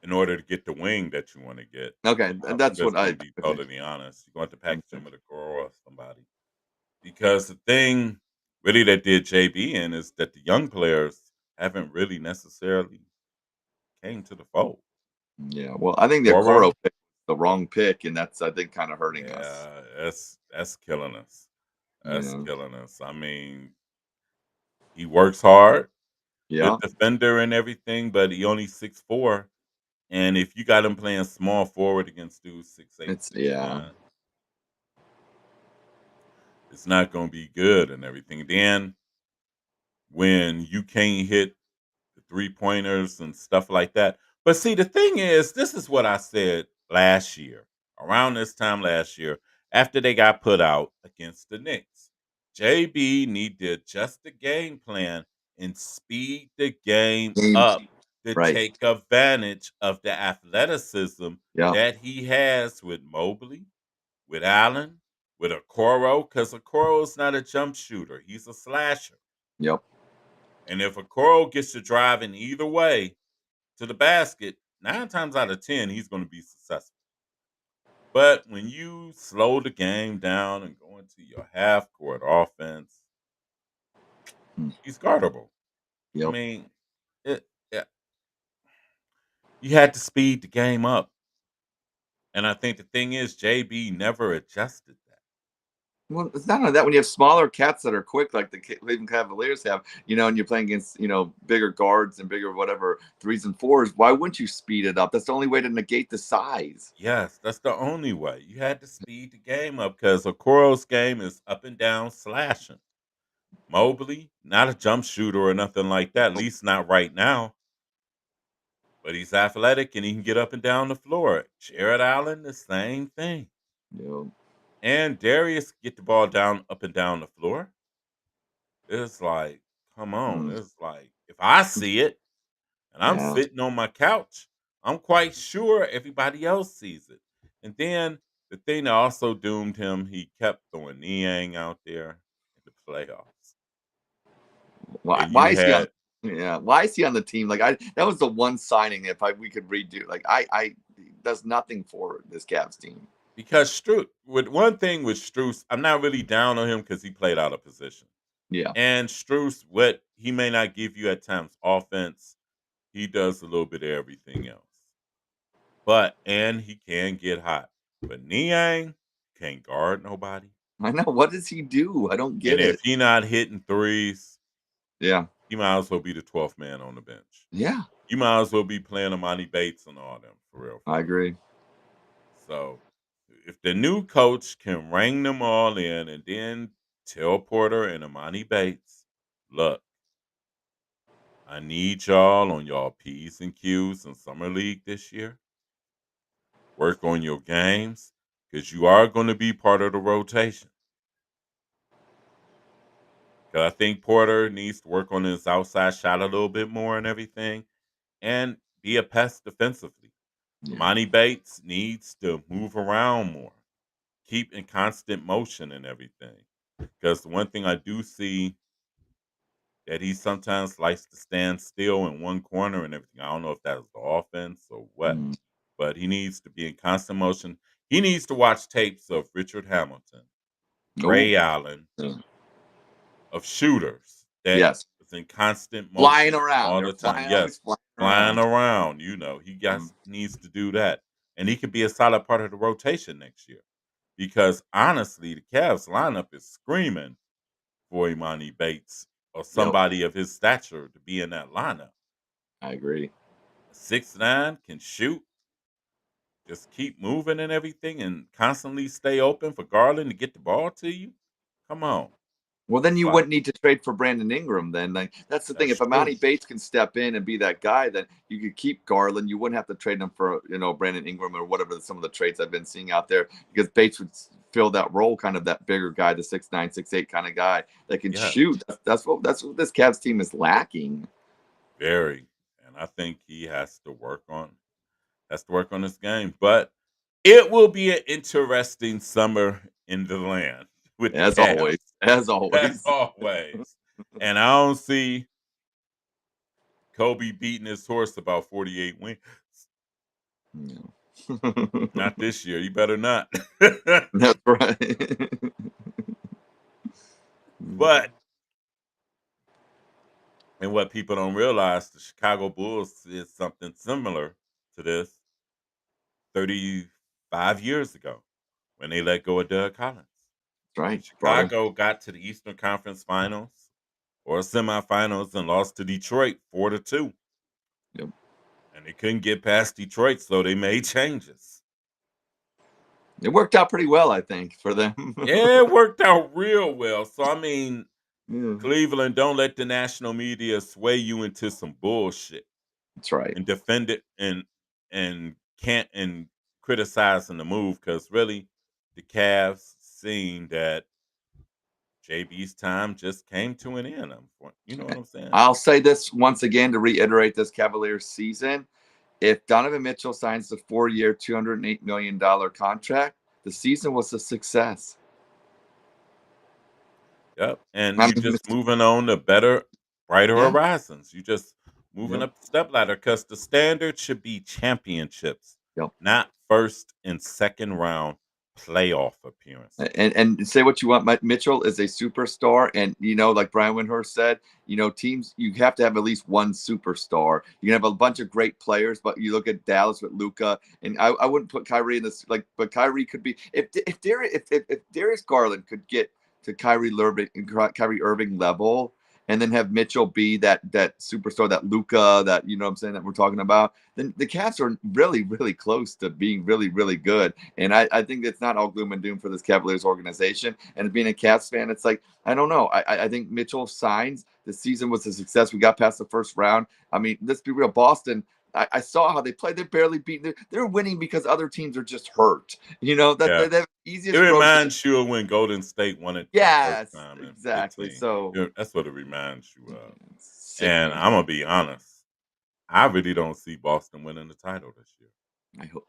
S1: in order to get the wing that you want to get.
S3: Okay,
S1: I'm
S3: that's what
S1: just
S3: I
S1: going to be
S3: okay.
S1: totally honest. You're going to have to package
S3: Okay.
S1: him with a girl or somebody. Because the thing really that did JB in is that the young players haven't really necessarily came to the fold.
S3: Yeah, well, I think the
S1: Coro,
S3: Okoro pick was the wrong pick, and that's I think kind of hurting us.
S1: yeah, that's killing us. That's
S3: Yeah,
S1: killing us. I mean, he works hard, good
S3: yeah,
S1: defender and everything, but he only 6'4". And if you got him playing small forward against dudes 6'8",
S3: it's
S1: six
S3: yeah,
S1: nine, it's not gonna be good and everything. Then when you can't hit the three pointers and stuff like that. But see, the thing is, this is what I said last year, around this time last year, after they got put out against the Knicks. JB need to adjust the game plan and speed the game
S3: games,
S1: up to
S3: right?
S1: take advantage of the athleticism
S3: Yeah,
S1: that he has with Mobley, with Allen, with Okoro, because Okoro is not a jump shooter. He's a slasher.
S3: yep.
S1: And if Okoro gets to drive in either way to the basket, 9 times out of 10, he's going to be successful. But when you slow the game down and go into your half court offense,
S3: Mm,
S1: he's guardable. I
S3: yep.
S1: mean, it, yeah, you had to speed the game up. And I think the thing is, JB never adjusted that.
S3: Well, it's not only that when you have smaller cats that are quick, like the Cleveland Cavaliers have, and you're playing against, bigger guards and bigger whatever threes and fours. Why wouldn't you speed it up? That's the only way to negate the size.
S1: Yes, that's the only way. You had to speed the game up because Okoro's game is up and down slashing. Mobley, not a jump shooter or nothing like that, at least not right now. But he's athletic and he can get up and down the floor. Jared Allen, the same thing.
S3: You
S1: And Darius get the ball down up and down the floor. It's like, come on.
S3: mm,
S1: It's like if I see it and I'm
S3: yeah.
S1: sitting on my couch, I'm quite sure everybody else sees it. And then the thing that also doomed him, he kept throwing Niang out there in the playoffs.
S3: Why?
S1: And
S3: Why
S1: you
S3: is he on?
S1: had
S3: Yeah. Why is he on the team? Like that was the one signing. If we could redo, like he does nothing for this Cavs team.
S1: because with one thing with Struess, I'm not really down on him because he played out of position.
S3: Yeah.
S1: And Struess, what he may not give you at times offense, he does a little bit of everything else. And he can get hot. But Niang can't guard nobody.
S3: I know. What does he do? I don't
S1: And
S3: get
S1: if
S3: it.
S1: he not hitting threes,
S3: Yeah.
S1: he might as well be the 12th man on the bench.
S3: Yeah.
S1: You might as well be playing Amani Bates and all them for real,
S3: I
S1: for real.
S3: agree.
S1: So if the new coach can ring them all in and then tell Porter and Amani Bates, look, I need y'all on y'all P's and Q's in summer league this year. Work on your games because you are going to be part of the rotation. Because I think Porter needs to work on his outside shot a little bit more and everything, and be a pest defensively.
S3: Yeah.
S1: Amani Bates needs to move around more, keep in constant motion and everything. Because the one thing I do see that he sometimes likes to stand still in one corner and everything. I don't know if that's the offense or what,
S3: Mm.
S1: but he needs to be in constant motion. He needs to watch tapes of Richard Hamilton,
S3: Oh.
S1: Ray Allen,
S3: Yeah.
S1: of shooters that
S3: Yes.
S1: is in constant
S3: Flying
S1: motion
S3: around.
S1: all
S3: They're
S1: the time.
S3: flying, always
S1: Yes,
S3: flying
S1: flying
S3: around.
S1: around. He
S3: Mm.
S1: needs to do that, and he could be a solid part of the rotation next year. Because honestly, the Cavs lineup is screaming for Imani Bates or
S3: Yep.
S1: somebody of his stature to be in that lineup.
S3: I agree.
S1: 6'9", can shoot, just keep moving and everything, and constantly stay open for Garland to get the ball to you. Come on,
S3: Well, then
S1: it's
S3: you
S1: like
S3: wouldn't need to trade for Brandon Ingram. Then, like that's the thing.
S1: that's
S3: If
S1: true.
S3: Amani Bates can step in and be that guy, then you could keep Garland. You wouldn't have to trade him for Brandon Ingram or whatever some of the trades I've been seeing out there because Bates would fill that role, kind of that bigger guy, the 6'9", 6'8" kind of guy that can
S1: Yeah,
S3: shoot. That's what this Cavs team is lacking.
S1: very. And I think he has to work on his game. But it will be an interesting summer in the land with the
S3: As always,
S1: Cavs,
S3: as
S1: as
S3: always.
S1: always. And I don't see Kobe beating his horse about 48 wins.
S3: No.
S1: Not this year. You better not.
S3: That's right.
S1: But and what people don't realize, the Chicago Bulls did something similar to this 35 years ago when they let go of Doug Collins.
S3: That's
S1: And
S3: right. Brought in.
S1: Chicago got to the Eastern Conference Finals or semifinals and lost to Detroit 4-2.
S3: Yep.
S1: And they couldn't get past Detroit, so they made changes.
S3: It worked out pretty well, I think, for them.
S1: Yeah, it worked out real well. So I mean,
S3: Yeah,
S1: Cleveland, don't let the national media sway you into some bullshit
S3: that's right.
S1: and defend it and can't and criticizing the move because really the Cavs seen that JB's time just came to an end. You know what I'm saying?
S3: I'll say this once again to reiterate this Cavaliers season. If Donovan Mitchell signs the 4-year, $208 million contract, the season was a success.
S1: Yep. And
S3: I
S1: you
S3: mean,
S1: just moving on to better, brighter
S3: yeah,
S1: horizons. You just moving
S3: yep,
S1: up the step ladder because the standard should be championships,
S3: yep.
S1: not first and second round playoff appearances.
S3: And say what you want, Mitchell is a superstar, and like Brian Windhorst said, teams you have to have at least one superstar. You can have a bunch of great players, but you look at Dallas with Luca, and I wouldn't put Kyrie in this but Kyrie could be if Darius Garland could get to Kyrie Irving level, and then have Mitchell be that superstar, that Luca, that what I'm saying, that we're talking about, then the Cavs are really really close to being really really good. And I think it's not all gloom and doom for this Cavaliers organization. And being a Cavs fan, it's like, I don't know. I think Mitchell signs. The season was a success. We got past the first round. I mean, let's be real. Boston, I saw how they played. They're barely beating. They're winning because other teams are just hurt. That
S1: Yeah.
S3: they have
S1: It
S3: easiest road.
S1: reminds you of when Golden State won it for the first
S3: Yes,
S1: time in
S3: exactly.
S1: 15.
S3: So
S1: That's what it reminds you of.
S3: it's
S1: And
S3: sickening.
S1: I'm gonna be honest. I really don't see Boston winning the title this year.
S3: I hope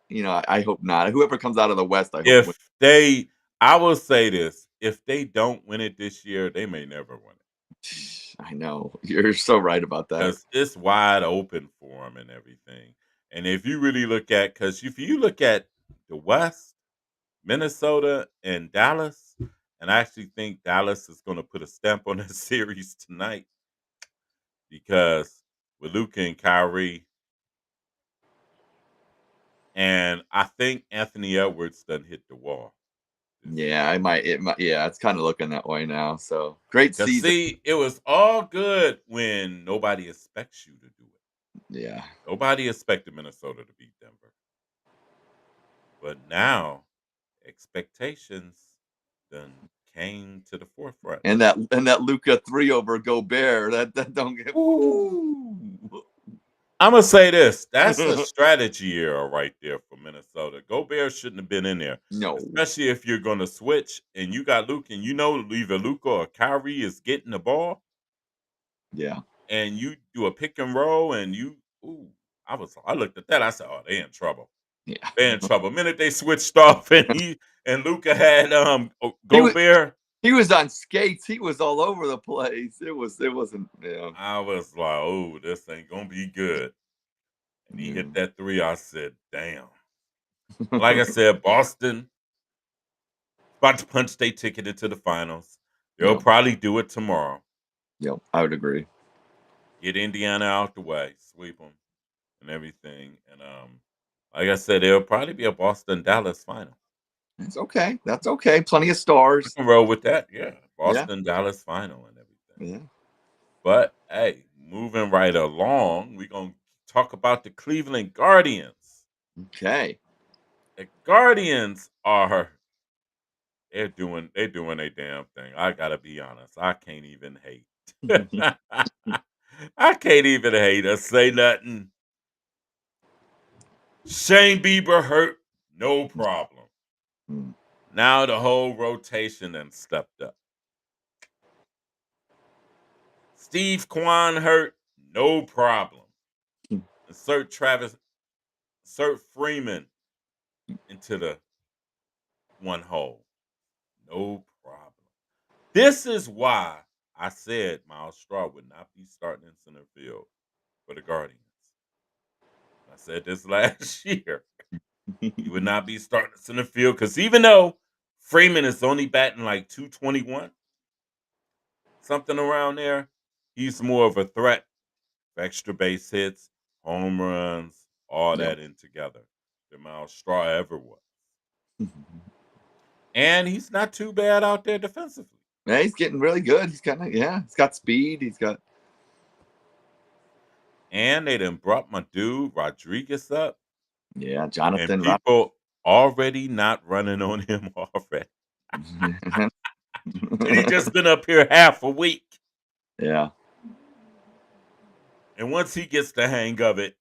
S3: I hope not. Whoever comes out of the West, I hope wins.
S1: If they I will say this, if they don't win it this year, they may never win it.
S3: I know you're so right about that.
S1: Because it's wide open for them and everything. And if you really look at, because if you look at the West, Minnesota and Dallas, and I actually think Dallas is going to put a stamp on this series tonight because with Luka and Kyrie, and I think Anthony Edwards done hit the wall this
S3: Yeah,
S1: year.
S3: I might. It might. Yeah, it's kind of looking that way now. So great
S1: Because
S3: season.
S1: see, it was all good when nobody expects you to do it.
S3: Yeah,
S1: Nobody expected Minnesota to beat Denver. But now expectations then came to the forefront.
S3: and that Luca 3 over Gobert. That don't get.
S1: Ooh. I'm gonna say this. That's a strategy error right there for Minnesota. Gobert shouldn't have been in there,
S3: No.
S1: especially if you're gonna switch and you got Luke, and you know either Luca or Kyrie is getting the ball,
S3: Yeah.
S1: and you do a pick and roll, and you. Ooh, I looked at that. I said, "Oh, they in trouble.
S3: Yeah.
S1: They in trouble." Minute they switched off, and Luca had
S3: He was
S1: Gobert.
S3: he was on skates. He was all over the place. It wasn't. Yeah.
S1: I was like, "Oh, this ain't gonna be good." And he hit
S3: Yeah.
S1: that three. I said, "Damn." Like I said, Boston about to punch their ticket into the finals. They'll
S3: Yep.
S1: probably do it tomorrow.
S3: Yep. I would agree.
S1: Get Indiana out the way, sweep them, and everything. And like I said, it'll probably be a Boston Dallas final.
S3: It's okay. That's okay. Plenty of
S1: I
S3: stars.
S1: can roll with that. Yeah,
S3: Yeah.
S1: Boston Dallas final and everything.
S3: Yeah.
S1: But hey, moving right along, we're gonna talk about the Cleveland Guardians.
S3: Okay.
S1: The Guardians are they're doing a damn thing. I gotta be honest. I can't even hate. I can't even hate or say nothing. Shane Bieber hurt, no problem.
S3: Mm.
S1: Now the whole rotation and stepped up. Steve Kwan hurt, no problem. Insert Freeman into the one hole, no problem. This is why I said Miles Straw would not be starting in center field for the Guardians. I said this last year. He would not be starting us in the field because even though Freeman is only batting like 221, something around there, he's more of a threat for extra base hits, home runs, all
S3: Yep.
S1: that in together than Miles Straw ever was. And he's not too bad out there defensively.
S3: Yeah, he's getting really good. He's kind of, yeah, he's got speed. He's got,
S1: And they done brought my dude Rodriguez up,
S3: yeah,
S1: and
S3: Jonathan.
S1: people already not running on him already. And he just been up here half a week.
S3: Yeah.
S1: And once he gets the hang of it,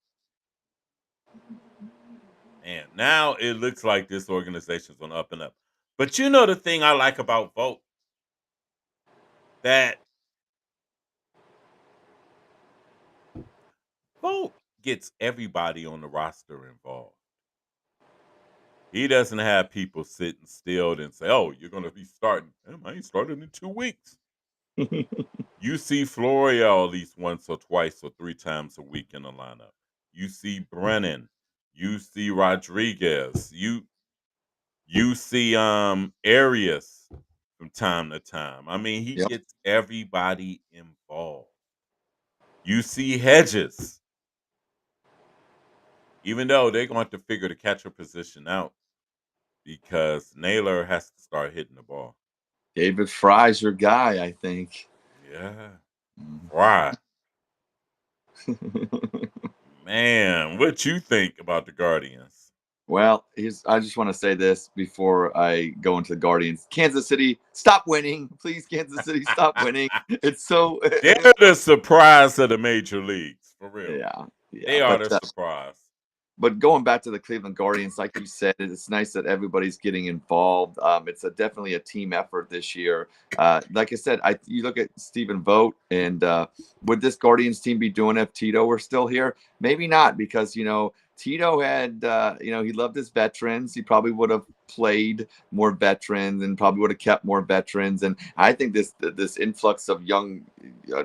S1: man, now it looks like this organization's on up and up. But you know the thing I like about Vote that Vote gets everybody on the roster involved. He doesn't have people sitting still and say, "Oh, you're going to be starting." Damn, I ain't starting in 2 weeks. You see Florio at least once or twice or 3 times a week in the lineup. You see Brennan. You see Rodriguez. You see Arias from time to time. I mean, he
S3: Yep.
S1: gets everybody involved. You see Hedges, even though they're going to have to figure the catcher position out because Naylor has to start hitting the ball.
S3: David Fry's your guy, I think.
S1: Yeah. Right. Man, what you think about the Guardians?
S3: Well, I just want to say this before I go into the Guardians. Kansas City, stop winning. Please, Kansas City, stop winning. It's so,
S1: They're the surprise of the major leagues, for real.
S3: yeah, yeah.
S1: They are the surprise.
S3: But going back to the Cleveland Guardians, like you said, it's nice that everybody's getting involved. It's definitely a team effort this year. Like I said, you look at Stephen Vogt, and would this Guardians team be doing if Tito were still here? Maybe not, because Tito had he loved his veterans. He probably would have played more veterans and probably would have kept more veterans. And I think this influx of young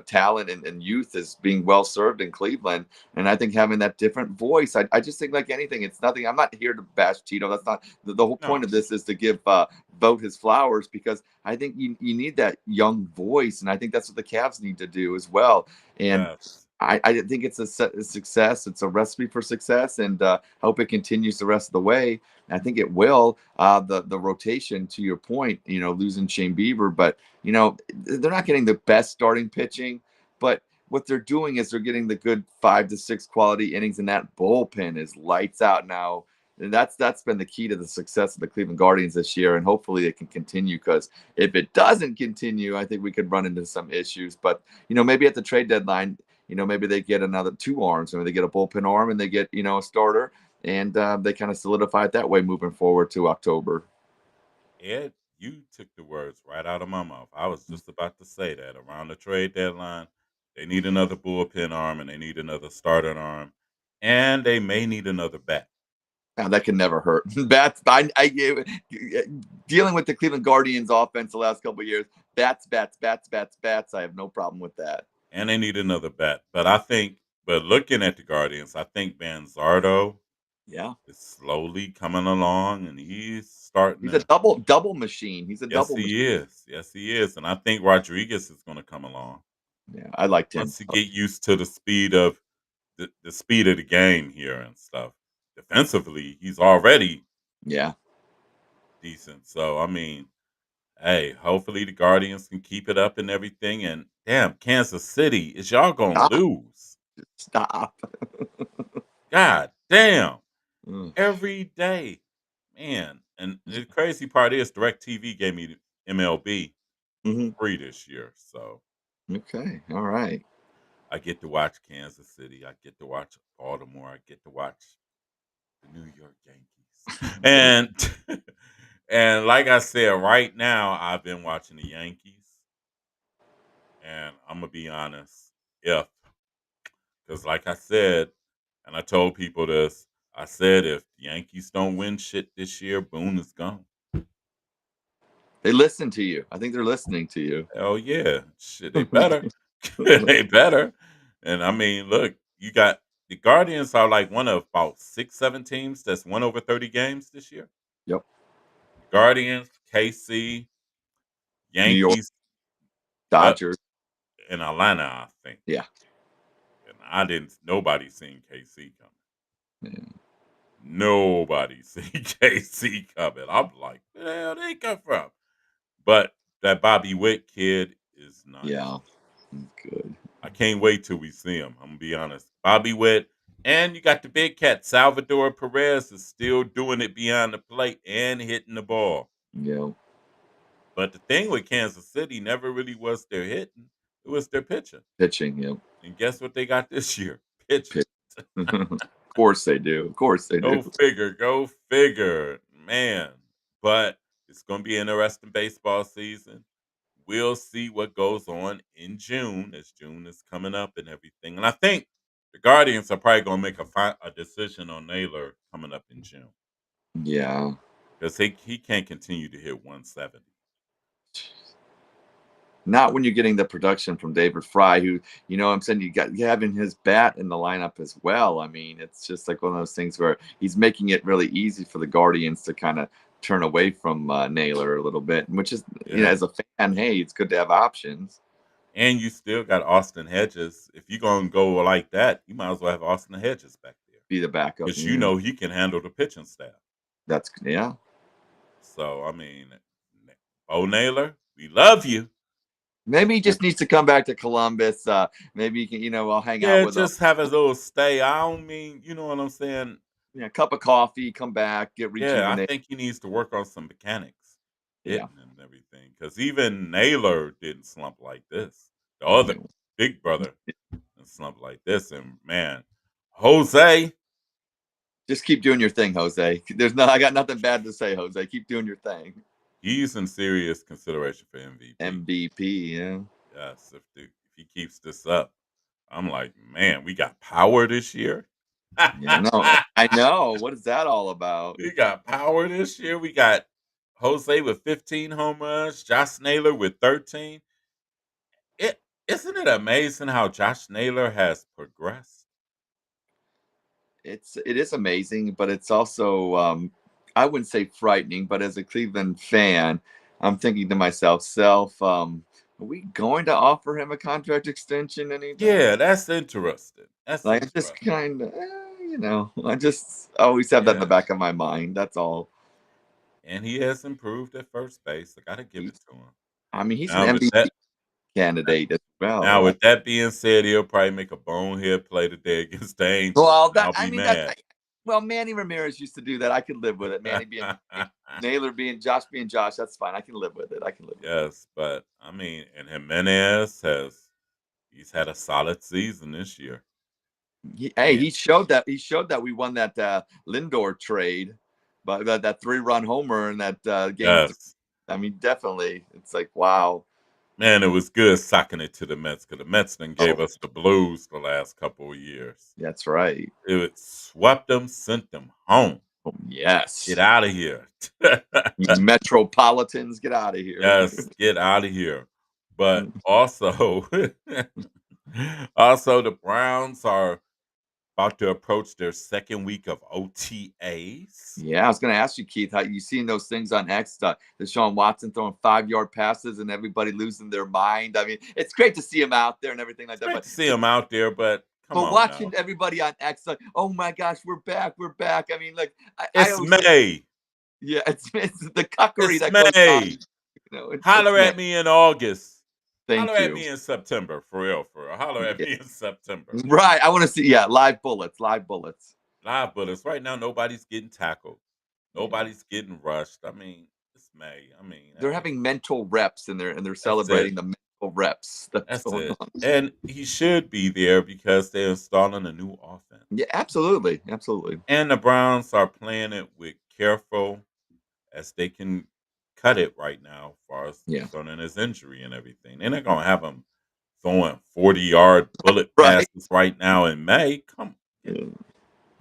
S3: talent and youth is being well served in Cleveland. And I think having that different voice, I just think like anything, it's nothing. I'm not here to bash Tito. That's not the whole point
S1: No.
S3: of this is to give Vogt his flowers, because I think you need that young voice. And I think that's what the Cavs need to do as well. And
S1: Yes.
S3: I think it's a success. It's a recipe for success, and hope it continues the rest of the way. I think it will. The rotation, to your point, losing Shane Bieber, but they're not getting the best starting pitching, but what they're doing is they're getting the good 5 to 6 quality innings, and that bullpen is lights out now. And that's been the key to the success of the Cleveland Guardians this year, and hopefully it can continue. Because if it doesn't continue, I think we could run into some issues. But maybe at the trade deadline, maybe they get another 2 arms. Maybe they get a bullpen arm and they get a starter, and they kind of solidify it that way moving forward to October.
S1: Ed, you took the words right out of my mouth. I was just about to say that around the trade deadline, they need another bullpen arm and they need another starting arm, and they may need another bat.
S3: Now, that can never hurt. Bats. Dealing with the Cleveland Guardians offense the last couple of years. Bats, bats, bats, bats, bats. I have no problem with that.
S1: And they need another bat. But looking at the Guardians, I think Banzardo
S3: Yeah,
S1: is slowly coming along and he's starting
S3: he's a
S1: to.
S3: double machine. He's a
S1: Yes,
S3: double machine.
S1: he is. Yes, he is. And I think Rodriguez is going to come along
S3: Yeah, I liked him.
S1: once he get used to the speed of the game here and stuff. Defensively, he's already
S3: Yeah.
S1: decent. So I mean, hey, hopefully the Guardians can keep it up and everything. And damn, Kansas City, is y'all gonna
S3: Stop.
S1: lose?
S3: Stop.
S1: God damn.
S3: Mm.
S1: Every day. Man. And the crazy part is DirecTV gave me MLB for
S3: Hmm.
S1: free this year. So
S3: Okay. All right.
S1: I get to watch Kansas City. I get to watch Baltimore. I get to watch the New York Yankees. And and like I said, right now I've been watching the Yankees. And I'm gonna be honest, if because like I said, and I told people this, I said if the Yankees don't win shit this year, Boone is gone.
S3: They listen to you. I think they're listening to you.
S1: Hell yeah. Shit, they better. They better. And I mean, look, you got the Guardians are like one of about 6, 7 teams that's won over 30 games this year.
S3: Yep.
S1: The Guardians, KC,
S3: New York
S1: Yankees, yep,
S3: Dodgers.
S1: and Atlanta, I think.
S3: Yeah.
S1: And I didn't. Nobody seen KC coming.
S3: Yeah.
S1: Nobody seen KC coming. I'm like, where the hell they come from? But that Bobby Witt kid is nice.
S3: Yeah. Good.
S1: I can't wait till we see him. I'm gonna be honest. Bobby Witt, and you got the big cat Salvador Perez is still doing it behind the plate and hitting the ball.
S3: Yeah.
S1: But the thing with Kansas City never really was their hitting; it was their pitching.
S3: Pitching. Yep.
S1: And guess what they got this year? Pitching.
S3: Pitch. Of course they do. Of course they do.
S1: Go figure. Go figure, man. But it's gonna be an interesting baseball season. We'll see what goes on in June, as June is coming up and everything. And I think the Guardians are probably going to make a decision on Naylor coming up in June
S3: Yeah.
S1: because he can't continue to hit 170.
S3: Not when you're getting the production from David Fry, who, I'm saying you having his bat in the lineup as well. I mean, it's just like one of those things where he's making it really easy for the Guardians to kind of turn away from Naylor a little bit, which is,
S1: Yeah.
S3: as a fan, hey, it's good to have options.
S1: And you still got Austin Hedges. If you're going to go like that, you might as well have Austin Hedges back there
S3: Be the backup.
S1: because
S3: Yeah.
S1: he can handle the pitching staff.
S3: Yeah.
S1: So, I mean, Naylor, we love you.
S3: Maybe he just needs to come back to Columbus. Maybe he can, I'll hang out
S1: Yeah,
S3: with him.
S1: just have a little stay. I don't mean, you know what I'm saying?
S3: Yeah, cup of coffee, come back, get
S1: Yeah, I
S3: rejuvenated.
S1: think he needs to work on some mechanics,
S3: Yeah.
S1: hitting and everything. Because even Naylor didn't slump like this. The other
S3: No.
S1: big brother didn't slump like this. And man, Jose,
S3: Just keep doing your thing, Jose. I got nothing bad to say, Jose. Keep doing your thing.
S1: he's in serious consideration for MVP.
S3: MVP, yeah.
S1: Yes, if he keeps this up, I'm like, man, we got power this year.
S3: Yeah, no, I know. What is that all about?
S1: We got power this year. We got Jose with 15 home runs, Josh Naylor with 13. It isn't it amazing how Josh Naylor has progressed?
S3: It is amazing, but it's also I wouldn't say frightening, but as a Cleveland fan, I'm thinking to myself, are we going to offer him a contract extension anytime?
S1: Yeah, that's interesting. That's
S3: Like, I just
S1: interesting.
S3: kind of, I just always have that in the
S1: Yeah,
S3: back of my mind. That's all.
S1: and he has improved at first base. I got to give it
S3: He's,
S1: to him.
S3: I mean, he's an
S1: Now with
S3: MVP
S1: that,
S3: candidate as
S1: now
S3: well.
S1: with that being said, he'll probably make a bonehead play today against the Angels,
S3: Well,
S1: and I'll be mad.
S3: well, Manny Ramirez used to do that. I could live with it. Manny being Manny, Naylor being Josh. That's fine. I can live with it. I can live with it.
S1: Yes, but I mean, and Jimenez he's had a solid season this year.
S3: Hey,
S1: And
S3: he showed that we won that Lindor trade, but that 3-run homer in that game.
S1: yes,
S3: I mean, definitely, it's like, wow.
S1: man, it was good sucking it to the Mets because the Mets then
S3: Oh,
S1: gave us the blues the last couple of years.
S3: that's right.
S1: It swept them, sent them home.
S3: Oh,
S1: Get
S3: yes.
S1: out of here.
S3: You Metropolitans, get out of here.
S1: Yes, get out of here. But also, also the Browns are about to approach their second week of OTAs.
S3: Yeah, I was going to ask you, Keith, how you seen those things on X? Deshaun Watson throwing 5-yard passes and everybody losing their mind. I mean, it's great to see him out there and everything like
S1: It's
S3: that,
S1: great to see them out there, but come
S3: but
S1: on now.
S3: watching everybody on X like, oh my gosh, we're back, we're back. I mean, like, I
S1: It's
S3: always look,
S1: May.
S3: yeah, it's the cuckery
S1: It's
S3: that goes on.
S1: May.
S3: It's
S1: Holler
S3: man.
S1: at me in August. Holler
S3: Thank
S1: at
S3: you.
S1: me in September, for real, for real. Holler at
S3: Yeah.
S1: me in September.
S3: Right. I want to see, yeah, live bullets, live bullets.
S1: Live bullets. Right now, nobody's getting tackled.
S3: Yeah.
S1: Nobody's getting rushed. I mean, it's May. I mean,
S3: They're
S1: hey,
S3: having mental reps and they're
S1: that's it.
S3: celebrating the mental reps that's
S1: That's
S3: going
S1: it.
S3: on.
S1: And he should be there because they're installing a new offense.
S3: Yeah, absolutely. Absolutely.
S1: And the Browns are playing it with careful as they can cut it right now, as far as
S3: Yeah.
S1: concerning his injury and everything. They're not going to have him throwing 40-yard bullet
S3: Right.
S1: passes right now in May. Come get,
S3: Yeah.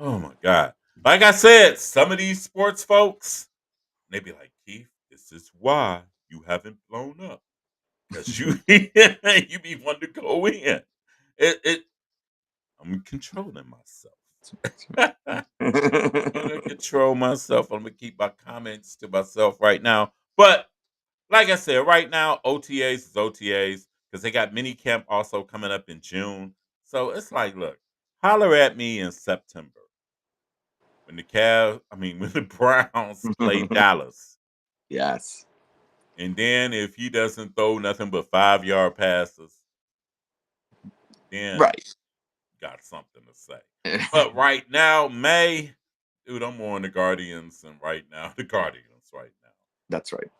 S1: oh my God. Like I said, some of these sports folks, they be like, Keith, this is why you haven't blown up. Because you you be wanting to go in. It I'm controlling myself. I'm gonna control myself. I'm gonna keep my comments to myself right now. But like I said, right now OTAs is OTAs because they got mini camp also coming up in June. So it's like, look, holler at me in September when when the Browns play Dallas.
S3: Yes.
S1: And then if he doesn't throw nothing but 5-yard passes, then
S3: Right.
S1: got something to say. But right now, May, dude, I'm on the Guardians, and right now, the Guardians, right
S3: That's right.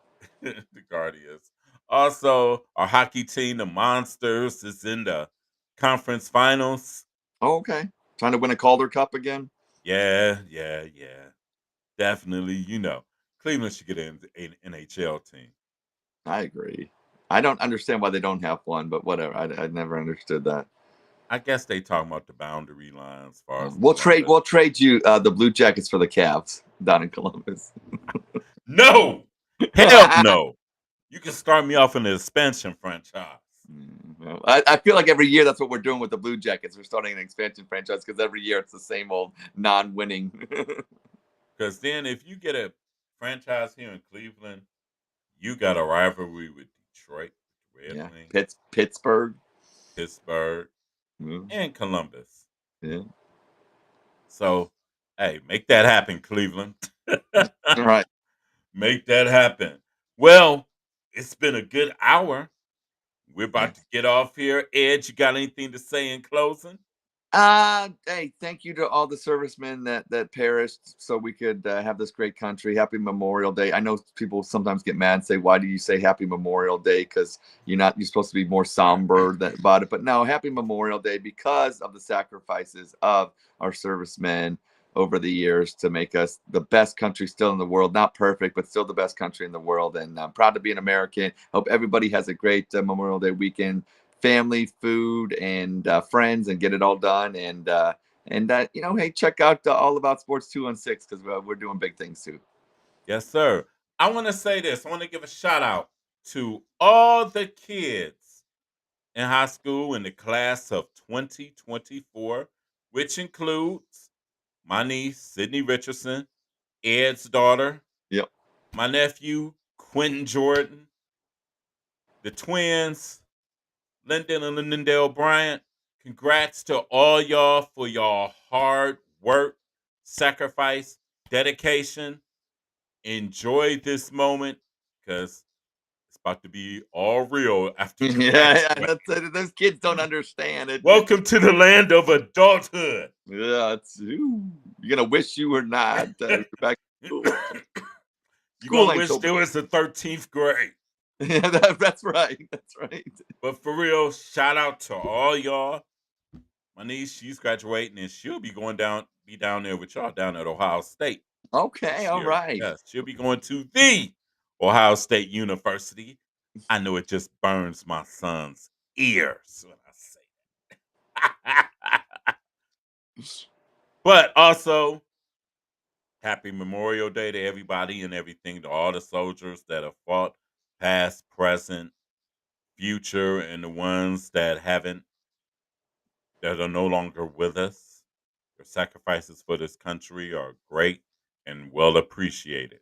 S1: now, the Guardians. Also, our hockey team, the Monsters, is in the conference finals.
S3: Oh, okay. Trying to win a Calder Cup again?
S1: Yeah, yeah, yeah. Definitely, Cleveland should get an NHL team.
S3: I agree. I don't understand why they don't have one, but whatever. I never understood that.
S1: I guess they talking about the boundary line as far as
S3: We'll trade.
S1: Columbus.
S3: We'll trade you the Blue Jackets for the Cavs down in Columbus.
S1: No, hell no. You can start me off in the expansion franchise.
S3: Well, I feel like every year that's what we're doing with the Blue Jackets. We're starting an expansion franchise because every year it's the same old non-winning.
S1: Because then, if you get a franchise here in Cleveland, you got a rivalry with Detroit, Red
S3: Yeah,
S1: Wings,
S3: Pittsburgh.
S1: Pittsburgh,
S3: Yeah.
S1: and Columbus.
S3: Yeah.
S1: So, hey, make that happen, Cleveland.
S3: All right.
S1: Make that happen. Well, it's been a good hour. We're
S3: Yeah.
S1: about to get off here. Ed, you got anything to say in closing?
S3: Hey, thank you to all the servicemen that perished so we could have this great country. Happy Memorial Day. I know people sometimes get mad and say, "Why do you say Happy Memorial Day?" Because you're supposed to be more somber about it. But no, Happy Memorial Day because of the sacrifices of our servicemen over the years to make us the best country still in the world. Not perfect, but still the best country in the world. And I'm proud to be an American. Hope everybody has a great Memorial Day weekend, family, food, and friends, and get it all done. And hey, check out All About Sports 216 because we're doing big things too.
S1: Yes, sir. I want to say this. I want to give a shout out to all the kids in high school in the class of 2024, which includes my niece, Sydney Richardson, Ed's daughter,
S3: Yep.
S1: my nephew, Quentin Jordan, the twins, Lyndon and Lyndale Bryant. Congrats to all y'all for y'all hard work, sacrifice, dedication. Enjoy this moment because it's about to be all real after you
S3: Yeah,
S1: graduate.
S3: those kids don't understand it.
S1: Welcome to the land of adulthood.
S3: Yeah, you're gonna wish you were not back to school.
S1: You're
S3: School
S1: going to
S3: ain't
S1: wish
S3: so bad.
S1: there was the 13th grade.
S3: Yeah, that's right. That's right.
S1: But for real, shout out to all y'all. My niece, she's graduating and she'll be down there with y'all down at Ohio State
S3: Okay,
S1: this
S3: all
S1: year.
S3: right.
S1: Yes, she'll be going to the Ohio State University. I know it just burns my son's ears when I say that. But also, happy Memorial Day to everybody and everything, to all the soldiers that have fought, past, present, future, and the ones that are no longer with us. Their sacrifices for this country are great and well appreciated.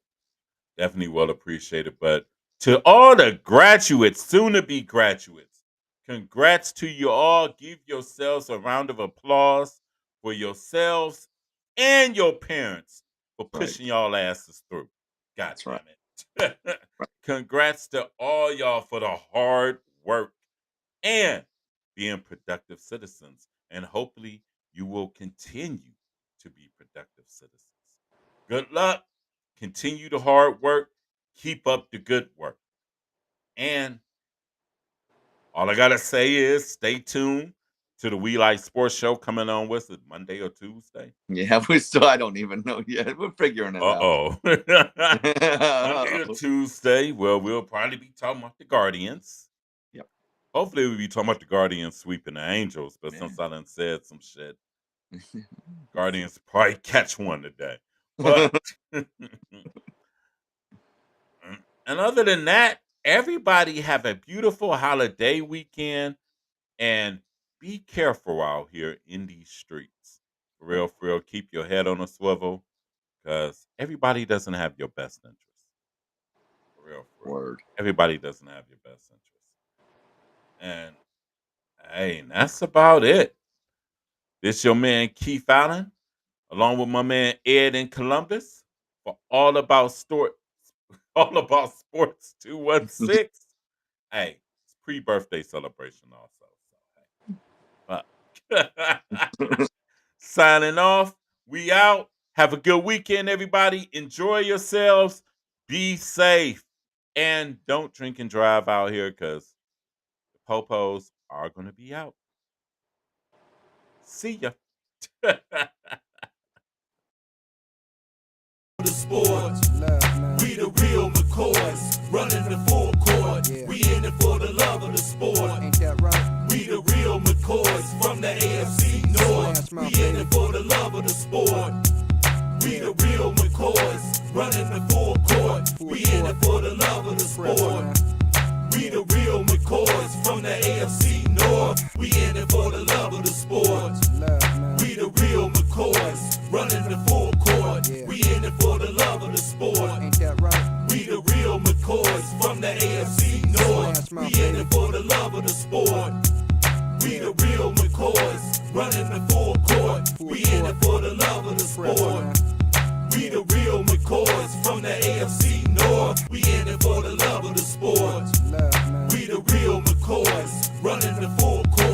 S1: Definitely well appreciated. But to all the graduates, soon to be graduates, congrats to you all. Give yourselves a round of applause for yourselves and your parents for
S3: Right.
S1: pushing y'all asses through. God
S3: That's right.
S1: damn it. Congrats to all y'all for the hard work and being productive citizens. And hopefully you will continue to be productive citizens. Good luck. Continue the hard work. Keep up the good work. And all I gotta say is stay tuned to the We Like Sports show coming on with it Monday or Tuesday.
S3: Yeah, we still. I don't even know yet. We're figuring it out.
S1: Uh-oh. Monday or Tuesday. Well, we'll probably be talking about the Guardians.
S3: Yep.
S1: Hopefully we'll be talking about the Guardians sweeping the Angels, but
S3: Yeah.
S1: since I done said some shit, Guardians probably catch one today. But and other than that, everybody have a beautiful holiday weekend and be careful out here in these streets. For real, keep your head on a swivel because everybody doesn't have your best interest. For real, for real.
S3: Word.
S1: Everybody doesn't have your best interest. And hey, that's about it. This your man Keith Allen, along with my man Ed in Columbus, for all about sports 216. Hey, it's pre-birthday celebration also. So hey. But signing off. We out. Have a good weekend, everybody. Enjoy yourselves. Be safe. And don't drink and drive out here because the popos are going to be out. See ya.
S2: The sports. We the real McCoys, running the full court. We in it for the love of the sport. Ain't that right? We the real McCoys from the AFC North. We in it for the love of the sport. We the real McCoys, running the full court. We in it for the love of the sport. We the real McCoys from the AFC North. We in it for the love of the sport. We the real McCoys, running the full court. We in it for the love of the sport. Ain't that right? We the real McCoys from the AFC North. We in it for the love of the sport. We the real McCoys, running the full court. We in it for the love of the sport. We the real McCoys from the AFC North. We in it for the love of the sport. We the real McCoys, running the full court.